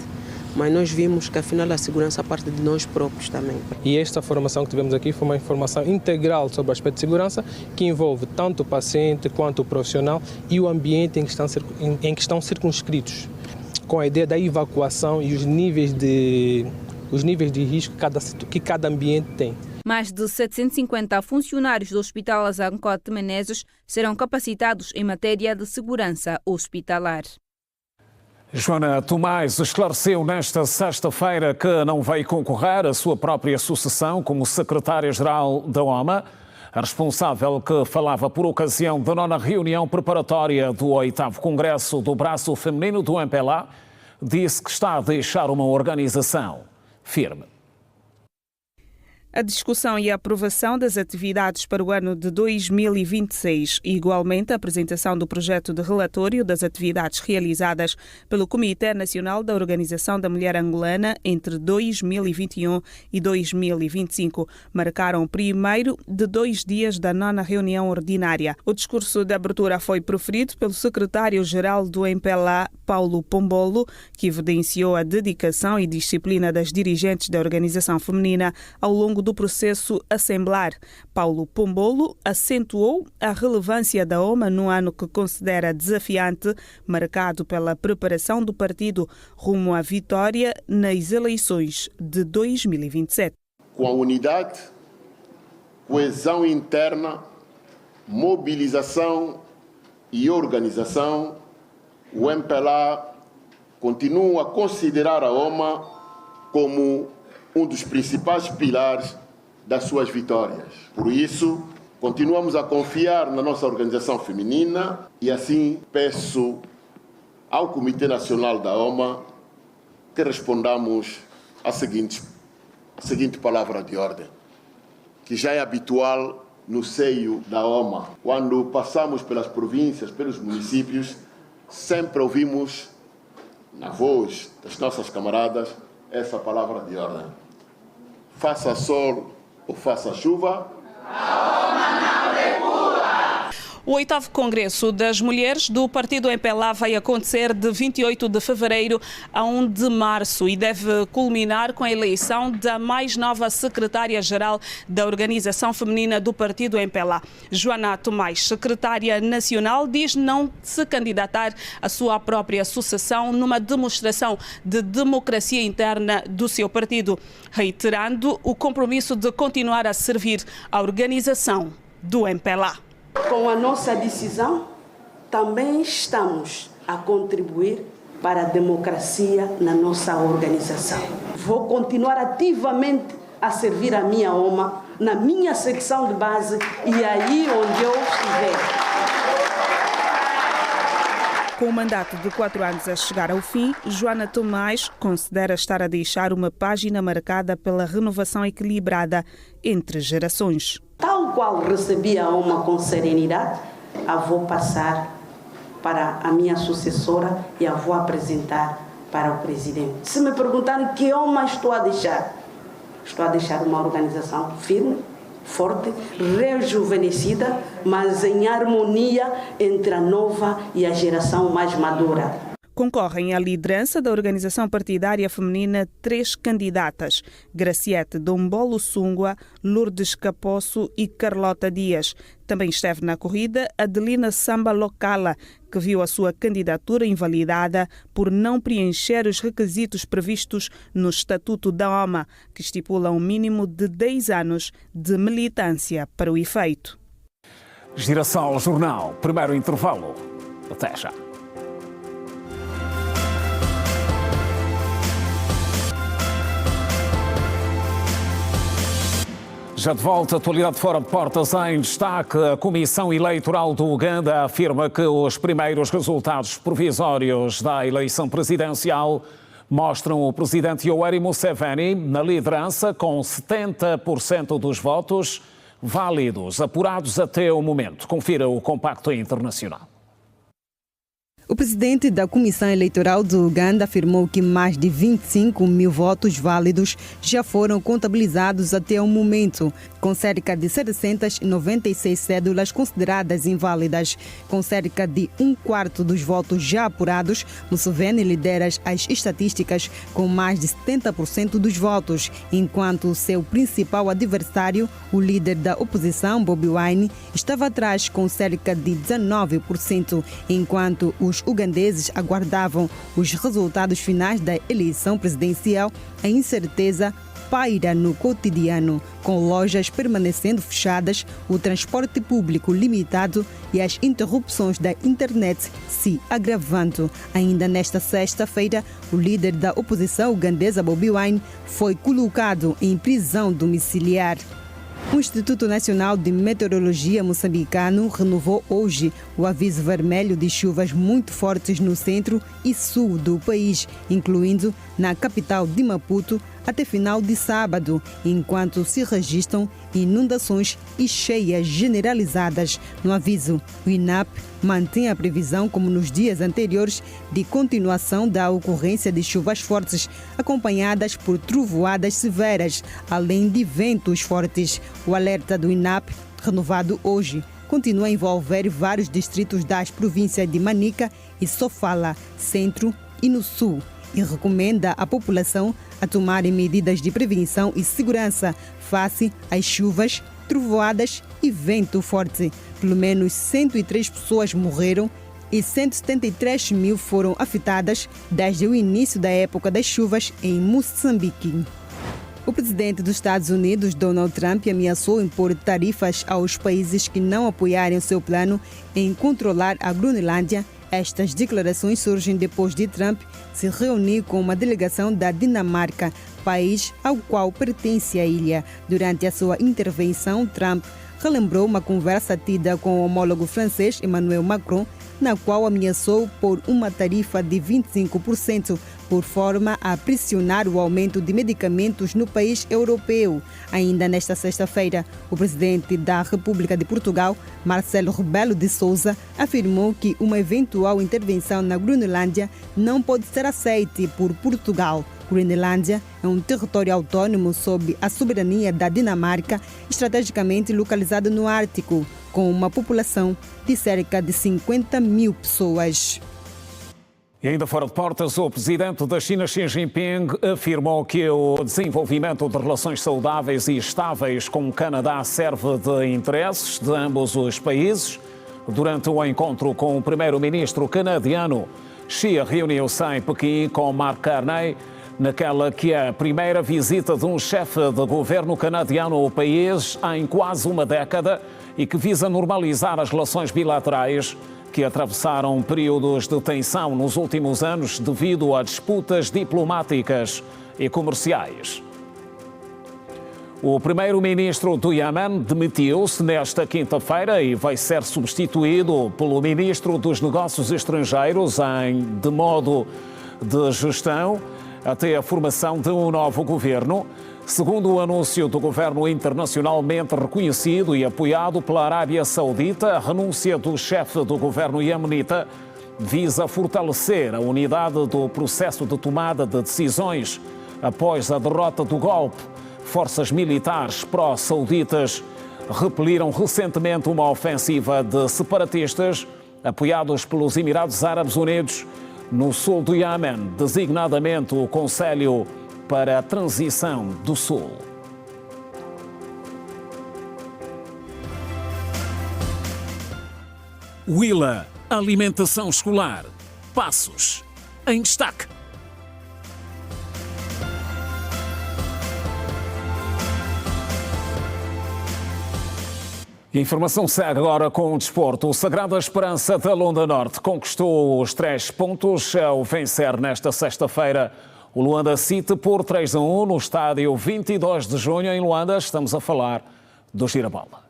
mas nós vimos que afinal a segurança parte de nós próprios também. E esta formação que tivemos aqui foi uma informação integral sobre o aspecto de segurança, que envolve tanto o paciente quanto o profissional e o ambiente em que estão circunscritos, com a ideia da evacuação e os níveis de risco que cada ambiente tem. Mais de 750 funcionários do Hospital Azancote Menezes serão capacitados em matéria de segurança hospitalar. Joana Tomás esclareceu nesta sexta-feira que não vai concorrer à sua própria sucessão como secretária-geral da OMA. A responsável, que falava por ocasião da 9ª reunião preparatória do 8º Congresso do Braço Feminino do MPLA, disse que está a deixar uma organização firme. A discussão e a aprovação das atividades para o ano de 2026 e, igualmente, a apresentação do projeto de relatório das atividades realizadas pelo Comitê Nacional da Organização da Mulher Angolana entre 2021 e 2025 marcaram o primeiro de 2 dias da 9ª reunião ordinária. O discurso de abertura foi proferido pelo secretário-geral do MPLA, Paulo Pombolo, que evidenciou a dedicação e disciplina das dirigentes da organização feminina ao longo do processo assemblar. Paulo Pombolo acentuou a relevância da OMA no ano que considera desafiante, marcado pela preparação do partido rumo à vitória nas eleições de 2027. Com a unidade, coesão interna, mobilização e organização, o MPLA continua a considerar a OMA como um dos principais pilares das suas vitórias. Por isso, continuamos a confiar na nossa organização feminina e assim peço ao Comitê Nacional da OMA que respondamos a seguinte palavra de ordem, que já é habitual no seio da OMA. Quando passamos pelas províncias, pelos municípios, sempre ouvimos na voz das nossas camaradas essa palavra de ordem. Faça sol ou faça chuva, a OMA não recua. O 8º Congresso das Mulheres do Partido MPLA vai acontecer de 28 de fevereiro a 1 de março e deve culminar com a eleição da mais nova secretária-geral da Organização Feminina do Partido MPLA. Joana Tomás, secretária nacional, diz não se candidatar à sua própria sucessão numa demonstração de democracia interna do seu partido, reiterando o compromisso de continuar a servir a organização do MPLA. Com a nossa decisão, também estamos a contribuir para a democracia na nossa organização. Vou continuar ativamente a servir a minha OMA, na minha secção de base e aí onde eu estiver. Com o mandato de 4 anos a chegar ao fim, Joana Tomás considera estar a deixar uma página marcada pela renovação equilibrada entre gerações. Tal qual recebi a OMA com serenidade, a vou passar para a minha sucessora e a vou apresentar para o presidente. Se me perguntarem que OMA estou a deixar uma organização firme, forte, rejuvenescida, mas em harmonia entre a nova e a geração mais madura. Concorrem à liderança da organização partidária feminina 3 candidatas: Graciete Dombolo Sungua, Lourdes Caposso e Carlota Dias. Também esteve na corrida Adelina Samba Locala, que viu a sua candidatura invalidada por não preencher os requisitos previstos no Estatuto da OMA, que estipula um mínimo de 10 anos de militância para o efeito. Girassol Jornal, primeiro intervalo. Até já. Já de volta, atualidade fora de portas em destaque. A Comissão Eleitoral do Uganda afirma que os primeiros resultados provisórios da eleição presidencial mostram o presidente Yoweri Museveni na liderança com 70% dos votos válidos, apurados até o momento. Confira o compacto internacional. O presidente da Comissão Eleitoral do Uganda afirmou que mais de 25 mil votos válidos já foram contabilizados até o momento, com cerca de 796 cédulas consideradas inválidas. Com cerca de um quarto dos votos já apurados, Museveni lidera as estatísticas com mais de 70% dos votos, enquanto seu principal adversário, o líder da oposição, Bobi Wine, estava atrás com cerca de 19%, enquanto os ugandeses aguardavam os resultados finais da eleição presidencial. A incerteza paira no cotidiano, com lojas permanecendo fechadas, o transporte público limitado e as interrupções da internet se agravando. Ainda nesta sexta-feira, o líder da oposição ugandesa, Bobi Wine, foi colocado em prisão domiciliar. O Instituto Nacional de Meteorologia moçambicano renovou hoje o aviso vermelho de chuvas muito fortes no centro e sul do país, incluindo na capital de Maputo, até final de sábado, enquanto se registram inundações e cheias generalizadas. No aviso, o INAP mantém a previsão, como nos dias anteriores, de continuação da ocorrência de chuvas fortes, acompanhadas por trovoadas severas, além de ventos fortes. O alerta do INAP, renovado hoje, continua a envolver vários distritos das províncias de Manica e Sofala, centro e no sul, e recomenda à população a tomarem medidas de prevenção e segurança face às chuvas, trovoadas e vento forte. Pelo menos 103 pessoas morreram e 173 mil foram afetadas desde o início da época das chuvas em Moçambique. O presidente dos Estados Unidos, Donald Trump, ameaçou impor tarifas aos países que não apoiarem o seu plano em controlar a Groenlândia. Estas declarações surgem depois de Trump se reunir com uma delegação da Dinamarca, país ao qual pertence a ilha. Durante a sua intervenção, Trump relembrou uma conversa tida com o homólogo francês Emmanuel Macron, na qual ameaçou por uma tarifa de 25%, por forma a pressionar o aumento de medicamentos no país europeu. Ainda nesta sexta-feira, o presidente da República de Portugal, Marcelo Rebelo de Sousa, afirmou que uma eventual intervenção na Groenlândia não pode ser aceita por Portugal. Groenlândia é um território autônomo sob a soberania da Dinamarca, estrategicamente localizado no Ártico, com uma população de cerca de 50 mil pessoas. E ainda fora de portas, o presidente da China, Xi Jinping, afirmou que o desenvolvimento de relações saudáveis e estáveis com o Canadá serve de interesses de ambos os países. Durante o encontro com o primeiro-ministro canadiano, Xi reuniu-se em Pequim com Mark Carney, naquela que é a primeira visita de um chefe de governo canadiano ao país em quase uma década e que visa normalizar as relações bilaterais que atravessaram períodos de tensão nos últimos anos devido a disputas diplomáticas e comerciais. O primeiro-ministro do Iêmen demitiu-se nesta quinta-feira e vai ser substituído pelo ministro dos Negócios Estrangeiros de modo de gestão até a formação de um novo governo. Segundo o anúncio do governo internacionalmente reconhecido e apoiado pela Arábia Saudita, a renúncia do chefe do governo iemenita visa fortalecer a unidade do processo de tomada de decisões após a derrota do golpe. Forças militares pró-sauditas repeliram recentemente uma ofensiva de separatistas apoiados pelos Emirados Árabes Unidos no sul do Iêmen, designadamente o Conselho para a Transição do Sul. Willa, alimentação escolar. Passos em destaque. A informação segue agora com o desporto. O Sagrada Esperança da Londa Norte conquistou os 3 pontos ao vencer nesta sexta-feira o Luanda City por 3-1 no estádio 22 de junho em Luanda. Estamos a falar do Girabola.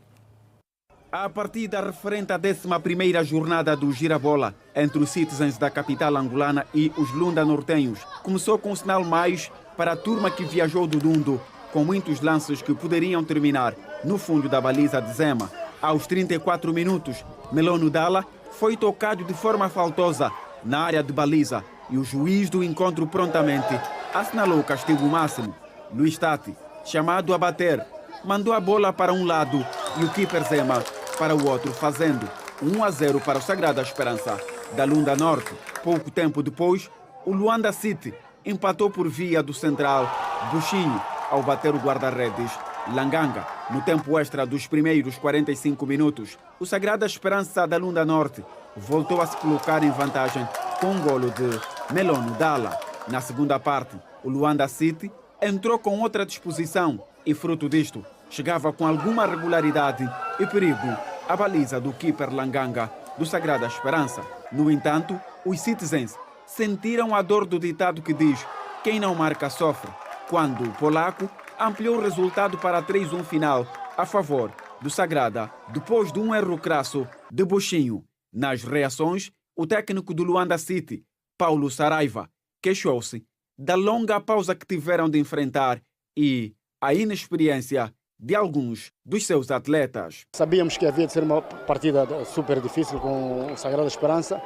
A partida referente à 11ª jornada do Girabola entre os Citizens da capital angolana e os Lunda Nortenhos começou com um sinal mais para a turma que viajou do Dundo, com muitos lances que poderiam terminar no fundo da baliza de Zema. Aos 34 minutos, Melono Dala foi tocado de forma faltosa na área de baliza e o juiz do encontro prontamente assinalou o castigo máximo. Luiz Tati, chamado a bater, mandou a bola para um lado e o keeper Zema para o outro, fazendo 1-0 para o Sagrada Esperança da Lunda Norte. Pouco tempo depois, o Luanda City empatou por via do central Buchinho ao bater o guarda-redes Langanga. No tempo extra dos primeiros 45 minutos, o Sagrada Esperança da Lunda Norte voltou a se colocar em vantagem com um golo de Melono Dala. Na segunda parte, o Luanda City entrou com outra disposição e, fruto disto, chegava com alguma regularidade e perigo à baliza do keeper Langanga do Sagrada Esperança. No entanto, os Citizens sentiram a dor do ditado que diz quem não marca sofre, quando o polaco ampliou o resultado para 3-1 final a favor do Sagrada, depois de um erro crasso de Buchinho. Nas reações, o técnico do Luanda City, Paulo Saraiva, queixou-se da longa pausa que tiveram de enfrentar e a inexperiência de alguns dos seus atletas. Sabíamos que havia de ser uma partida super difícil com o Sagrada Esperança,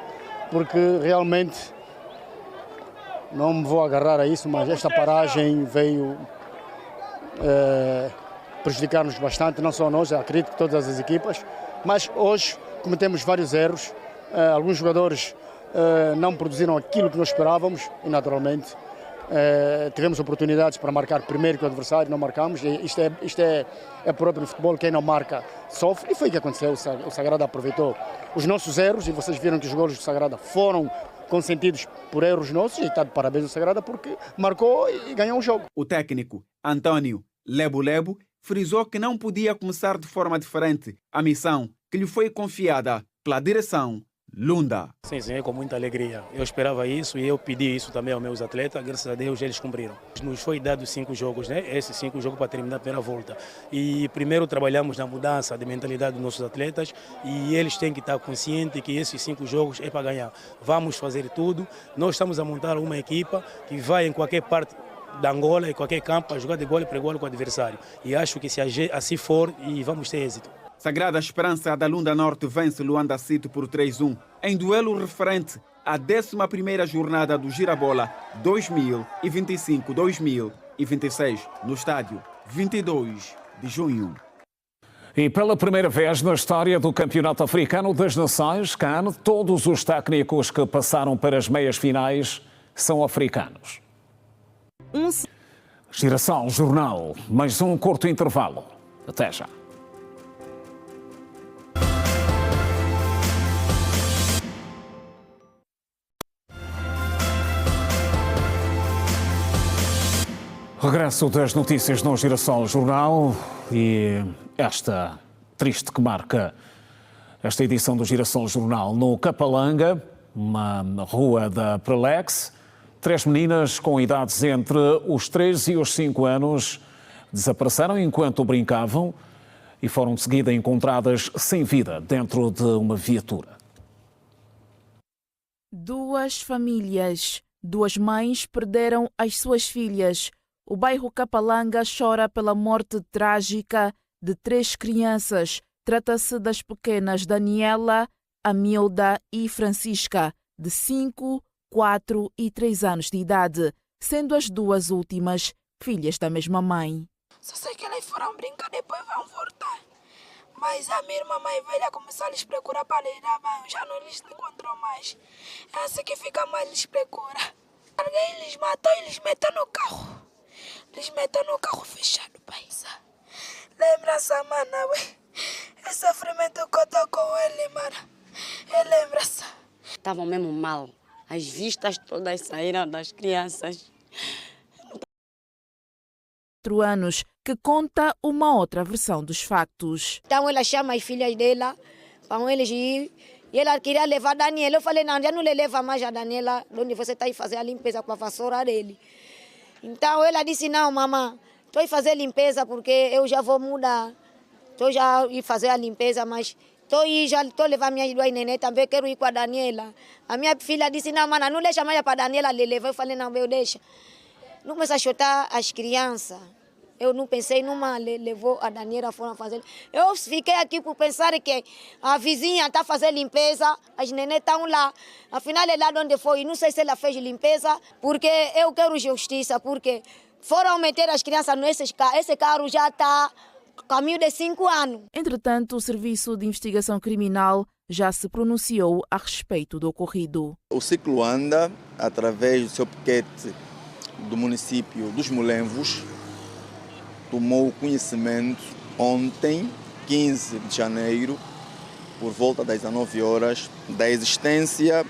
porque realmente, não me vou agarrar a isso, mas esta paragem veio prejudicar-nos bastante, não só nós, acredito que todas as equipas, mas hoje cometemos vários erros, alguns jogadores não produziram aquilo que nós esperávamos e naturalmente tivemos oportunidades para marcar primeiro que o adversário, não marcamos. Isto é próprio no futebol, quem não marca sofre, e foi o que aconteceu. O Sagrada aproveitou os nossos erros e vocês viram que os golos do Sagrada foram consentidos por erros nossos, e está de parabéns ao Sagrada porque marcou e ganhou o jogo. O técnico Antônio Lebo frisou que não podia começar de forma diferente a missão que lhe foi confiada pela direção Lunda. Sim, é com muita alegria. Eu esperava isso e eu pedi isso também aos meus atletas. Graças a Deus eles cumpriram. Nos foi dado 5 jogos, né? Esses 5 jogos para terminar a primeira volta. E primeiro trabalhamos na mudança de mentalidade dos nossos atletas e eles têm que estar conscientes que esses 5 jogos é para ganhar. Vamos fazer tudo. Nós estamos a montar uma equipa que vai em qualquer parte da Angola, em qualquer campo, a jogar de igual para igual com o adversário. E acho que se assim for, e vamos ter êxito. Sagrada Esperança da Lunda Norte vence Luanda City por 3-1 em duelo referente à 11ª jornada do Girabola 2025-2026 no estádio 22 de junho. E pela primeira vez na história do Campeonato Africano das Nações, CAN, todos os técnicos que passaram para as meias finais são africanos. Girassol Jornal, mais um curto intervalo. Até já. Regresso das notícias no Girassol Jornal e esta triste que marca esta edição do Girassol Jornal no Capalanga, uma rua da Prelex. 3 meninas com idades entre os 3 e os 5 anos desapareceram enquanto brincavam e foram de seguida encontradas sem vida dentro de uma viatura. 2 famílias, 2 mães perderam as suas filhas. O bairro Capalanga chora pela morte trágica de 3 crianças. Trata-se das pequenas Daniela, Amilda e Francisca, de 5, 4 e 3 anos de idade, sendo as 2 últimas filhas da mesma mãe. Só sei que elas foram brincar, depois vão voltar. Mas a minha irmã mais velha começou a lhes procurar para lhes dar banho, já não lhes encontrou mais. É assim que fica mais lhes procura. Alguém lhes matou e lhes meteu no carro. Eles metem no carro fechado, pai. Lembra-se, mana, esse sofrimento que eu tô com ele, mana. Ele lembra-se. Estavam mesmo mal. As vistas todas saíram das crianças. 4 anos, que conta uma outra versão dos factos. Então ela chama as filhas dela para eles ir. E ela queria levar a Daniela. Eu falei, não, já não lhe leva mais a Daniela, onde você está aí fazer a limpeza com a vassoura dele. Então ela disse, não, mamãe, estou aí fazer limpeza porque eu já vou mudar. Estou já ir fazer a limpeza, mas estou levando minhas duas neném também, quero ir com a Daniela. A minha filha disse, não, mana, não deixa mais para a Daniela levar. Eu falei, não, eu deixo. Não começa a chutar as crianças. Eu não pensei numa, levou a Daniela foram fazer. Eu fiquei aqui por pensar que a vizinha está fazendo limpeza, as neném estão lá. Afinal, é lá onde foi. Não sei se ela fez limpeza, porque eu quero justiça, porque foram meter as crianças nesse carro. Esse carro já está caminho de 5 anos. Entretanto, o Serviço de Investigação Criminal já se pronunciou a respeito do ocorrido. O ciclo anda através do seu piquete do município dos Molenvos. Tomou conhecimento ontem, 15 de janeiro, por volta das 19 horas, da existência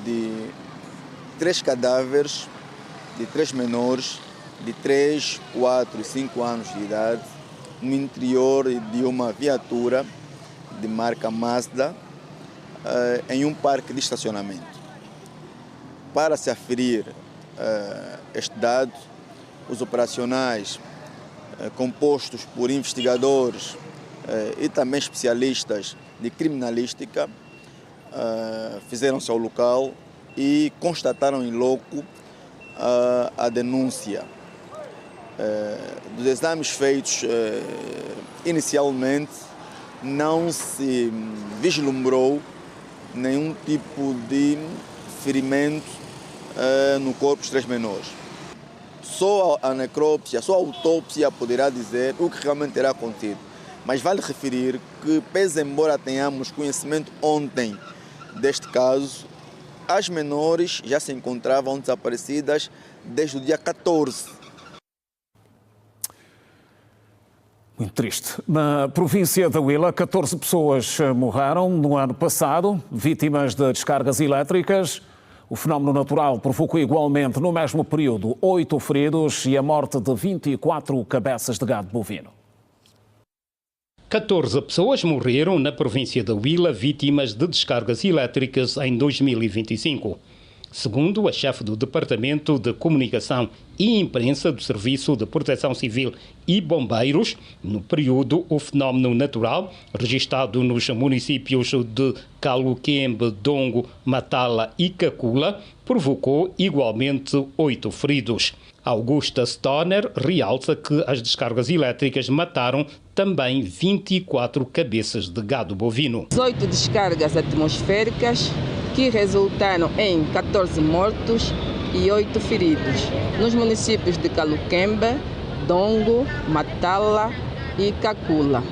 de 3 cadáveres de 3 menores de 3, 4 e 5 anos de idade no interior de uma viatura de marca Mazda em um parque de estacionamento. Para se aferir este dado, os operacionais compostos por investigadores e também especialistas de criminalística fizeram-se ao local e constataram em loco a denúncia. Dos exames feitos inicialmente, não se vislumbrou nenhum tipo de ferimento no corpo dos 3 menores. Só a necrópsia, só a autópsia poderá dizer o que realmente terá acontecido. Mas vale referir que, pese embora tenhamos conhecimento ontem deste caso, as menores já se encontravam desaparecidas desde o dia 14. Muito triste. Na província da Huila, 14 pessoas morreram no ano passado, vítimas de descargas elétricas. O fenómeno natural provocou igualmente, no mesmo período, 8 feridos e a morte de 24 cabeças de gado bovino. 14 pessoas morreram na província da Huila vítimas de descargas elétricas em 2025. Segundo a chefe do Departamento de Comunicação e Imprensa do Serviço de Proteção Civil e Bombeiros, no período, o fenómeno natural, registado nos municípios de Caluquembe, Dongo, Matala e Cacula, provocou igualmente 8 feridos. Augusta Stoner realça que as descargas elétricas mataram também 24 cabeças de gado bovino. 18 descargas atmosféricas que resultaram em 14 mortos e 8 feridos nos municípios de Caluquembe, Dongo, Matala e Cacula,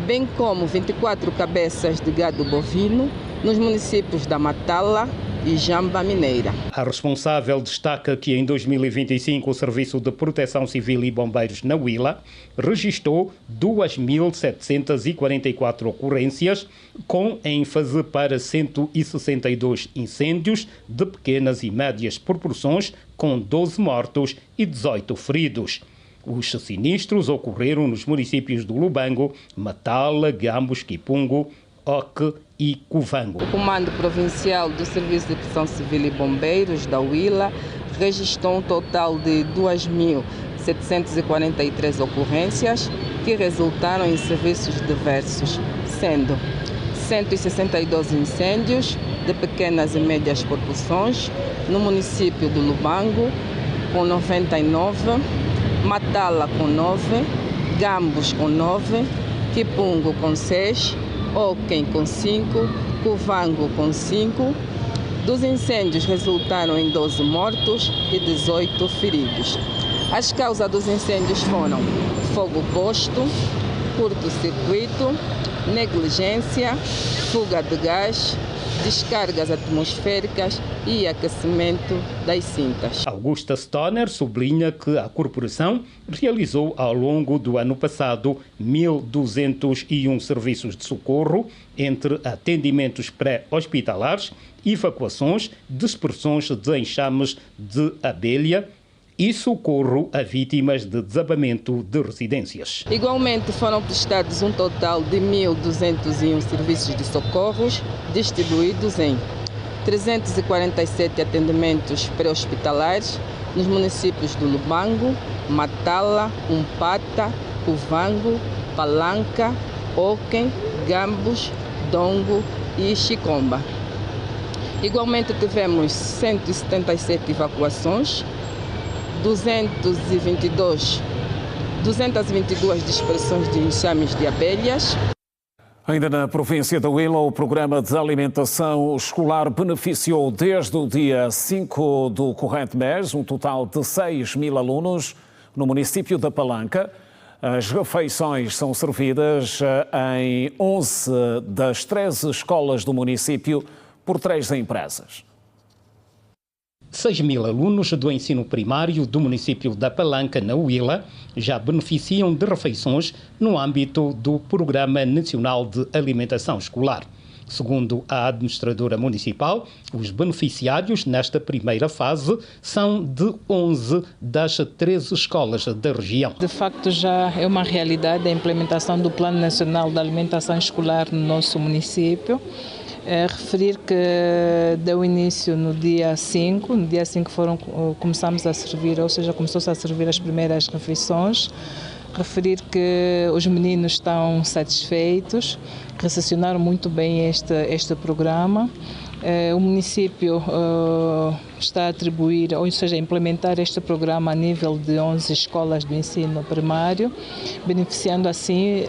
bem como 24 cabeças de gado bovino nos municípios da Matala e Jamba Mineira. A responsável destaca que em 2025 o Serviço de Proteção Civil e Bombeiros na Huila registrou 2.744 ocorrências, com ênfase para 162 incêndios de pequenas e médias proporções, com 12 mortos e 18 feridos. Os sinistros ocorreram nos municípios do Lubango, Matala, Gambos, Quipungo, Oque e Cuvango. O Comando Provincial do Serviço de Proteção Civil e Bombeiros da Huila registrou um total de 2.743 ocorrências que resultaram em serviços diversos, sendo 162 incêndios de pequenas e médias proporções no município do Lubango, com 99, Matala com 9, Gambos com 9, Quipungo com 6, Oquem com 5, Cuvango com 5. Dos incêndios resultaram em 12 mortos e 18 feridos. As causas dos incêndios foram fogo posto, curto-circuito, negligência, fuga de gás, descargas atmosféricas e aquecimento das cintas. Augusta Stoner sublinha que a corporação realizou ao longo do ano passado 1.201 serviços de socorro, entre atendimentos pré-hospitalares, evacuações, dispersões de enxames de abelha, e socorro a vítimas de desabamento de residências. Igualmente foram prestados um total de 1.201 serviços de socorros, distribuídos em 347 atendimentos pré-hospitalares nos municípios do Lubango, Matala, Umpata, Uvango, Palanca, Oquem, Gambos, Dongo e Chicomba. Igualmente tivemos 177 evacuações, 222 dispersões de enxames de abelhas. Ainda na província da Huila, o programa de alimentação escolar beneficiou desde o dia 5 do corrente mês um total de 6.000 alunos no município da Palanca. As refeições são servidas em 11 das 13 escolas do município por 3 empresas. 6.000 alunos do ensino primário do município da Palanca, na Huila, já beneficiam de refeições no âmbito do Programa Nacional de Alimentação Escolar. Segundo a administradora municipal, os beneficiários nesta primeira fase são de 11 das 13 escolas da região. De facto, já é uma realidade a implementação do Plano Nacional de Alimentação Escolar no nosso município. Referir que deu início no dia 5, começamos a servir, ou seja, começou-se a servir as primeiras refeições. Referir que os meninos estão satisfeitos, recepcionaram muito bem este programa. O município está a atribuir, ou seja, a implementar este programa a nível de 11 escolas do ensino primário, beneficiando assim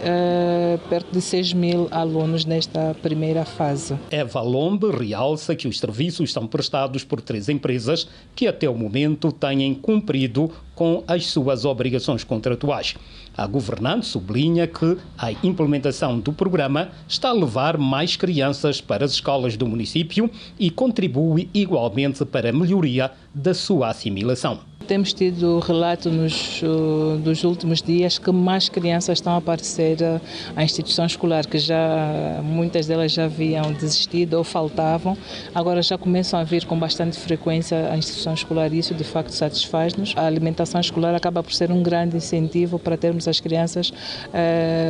perto de 6.000 alunos nesta primeira fase. Eva Lombe realça que os serviços são prestados por 3 empresas que até o momento têm cumprido com as suas obrigações contratuais. A governante sublinha que a implementação do programa está a levar mais crianças para as escolas do município e contribui igualmente para a melhoria da sua assimilação. Temos tido relato dos últimos dias que mais crianças estão a aparecer à instituição escolar, que muitas delas já haviam desistido ou faltavam, agora já começam a vir com bastante frequência à instituição escolar e isso de facto satisfaz-nos. A alimentação escolar acaba por ser um grande incentivo para termos as crianças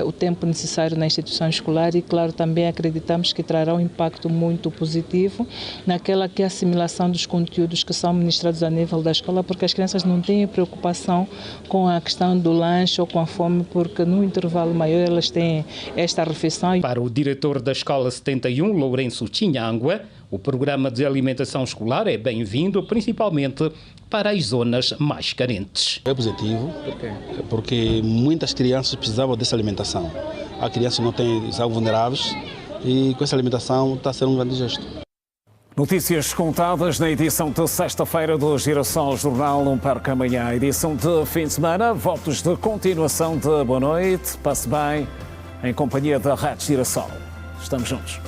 o tempo necessário na instituição escolar e, claro, também acreditamos que trará um impacto muito positivo naquela que é a assimilação dos conteúdos que são ministrados a nível da escola, porque as crianças não têm preocupação com a questão do lanche ou com a fome, porque no intervalo maior elas têm esta refeição. Para o diretor da Escola 71, Lourenço Chinhangua, o programa de alimentação escolar é bem-vindo, principalmente para as zonas mais carentes. É positivo, porque muitas crianças precisavam dessa alimentação. Há crianças que não têm, são vulneráveis e com essa alimentação está a ser um grande gesto. Notícias contadas na edição de sexta-feira do Girassol Jornal. Não perca amanhã a edição de fim de semana. Votos de continuação de boa noite. Passe bem em companhia da Rádio Girassol. Estamos juntos.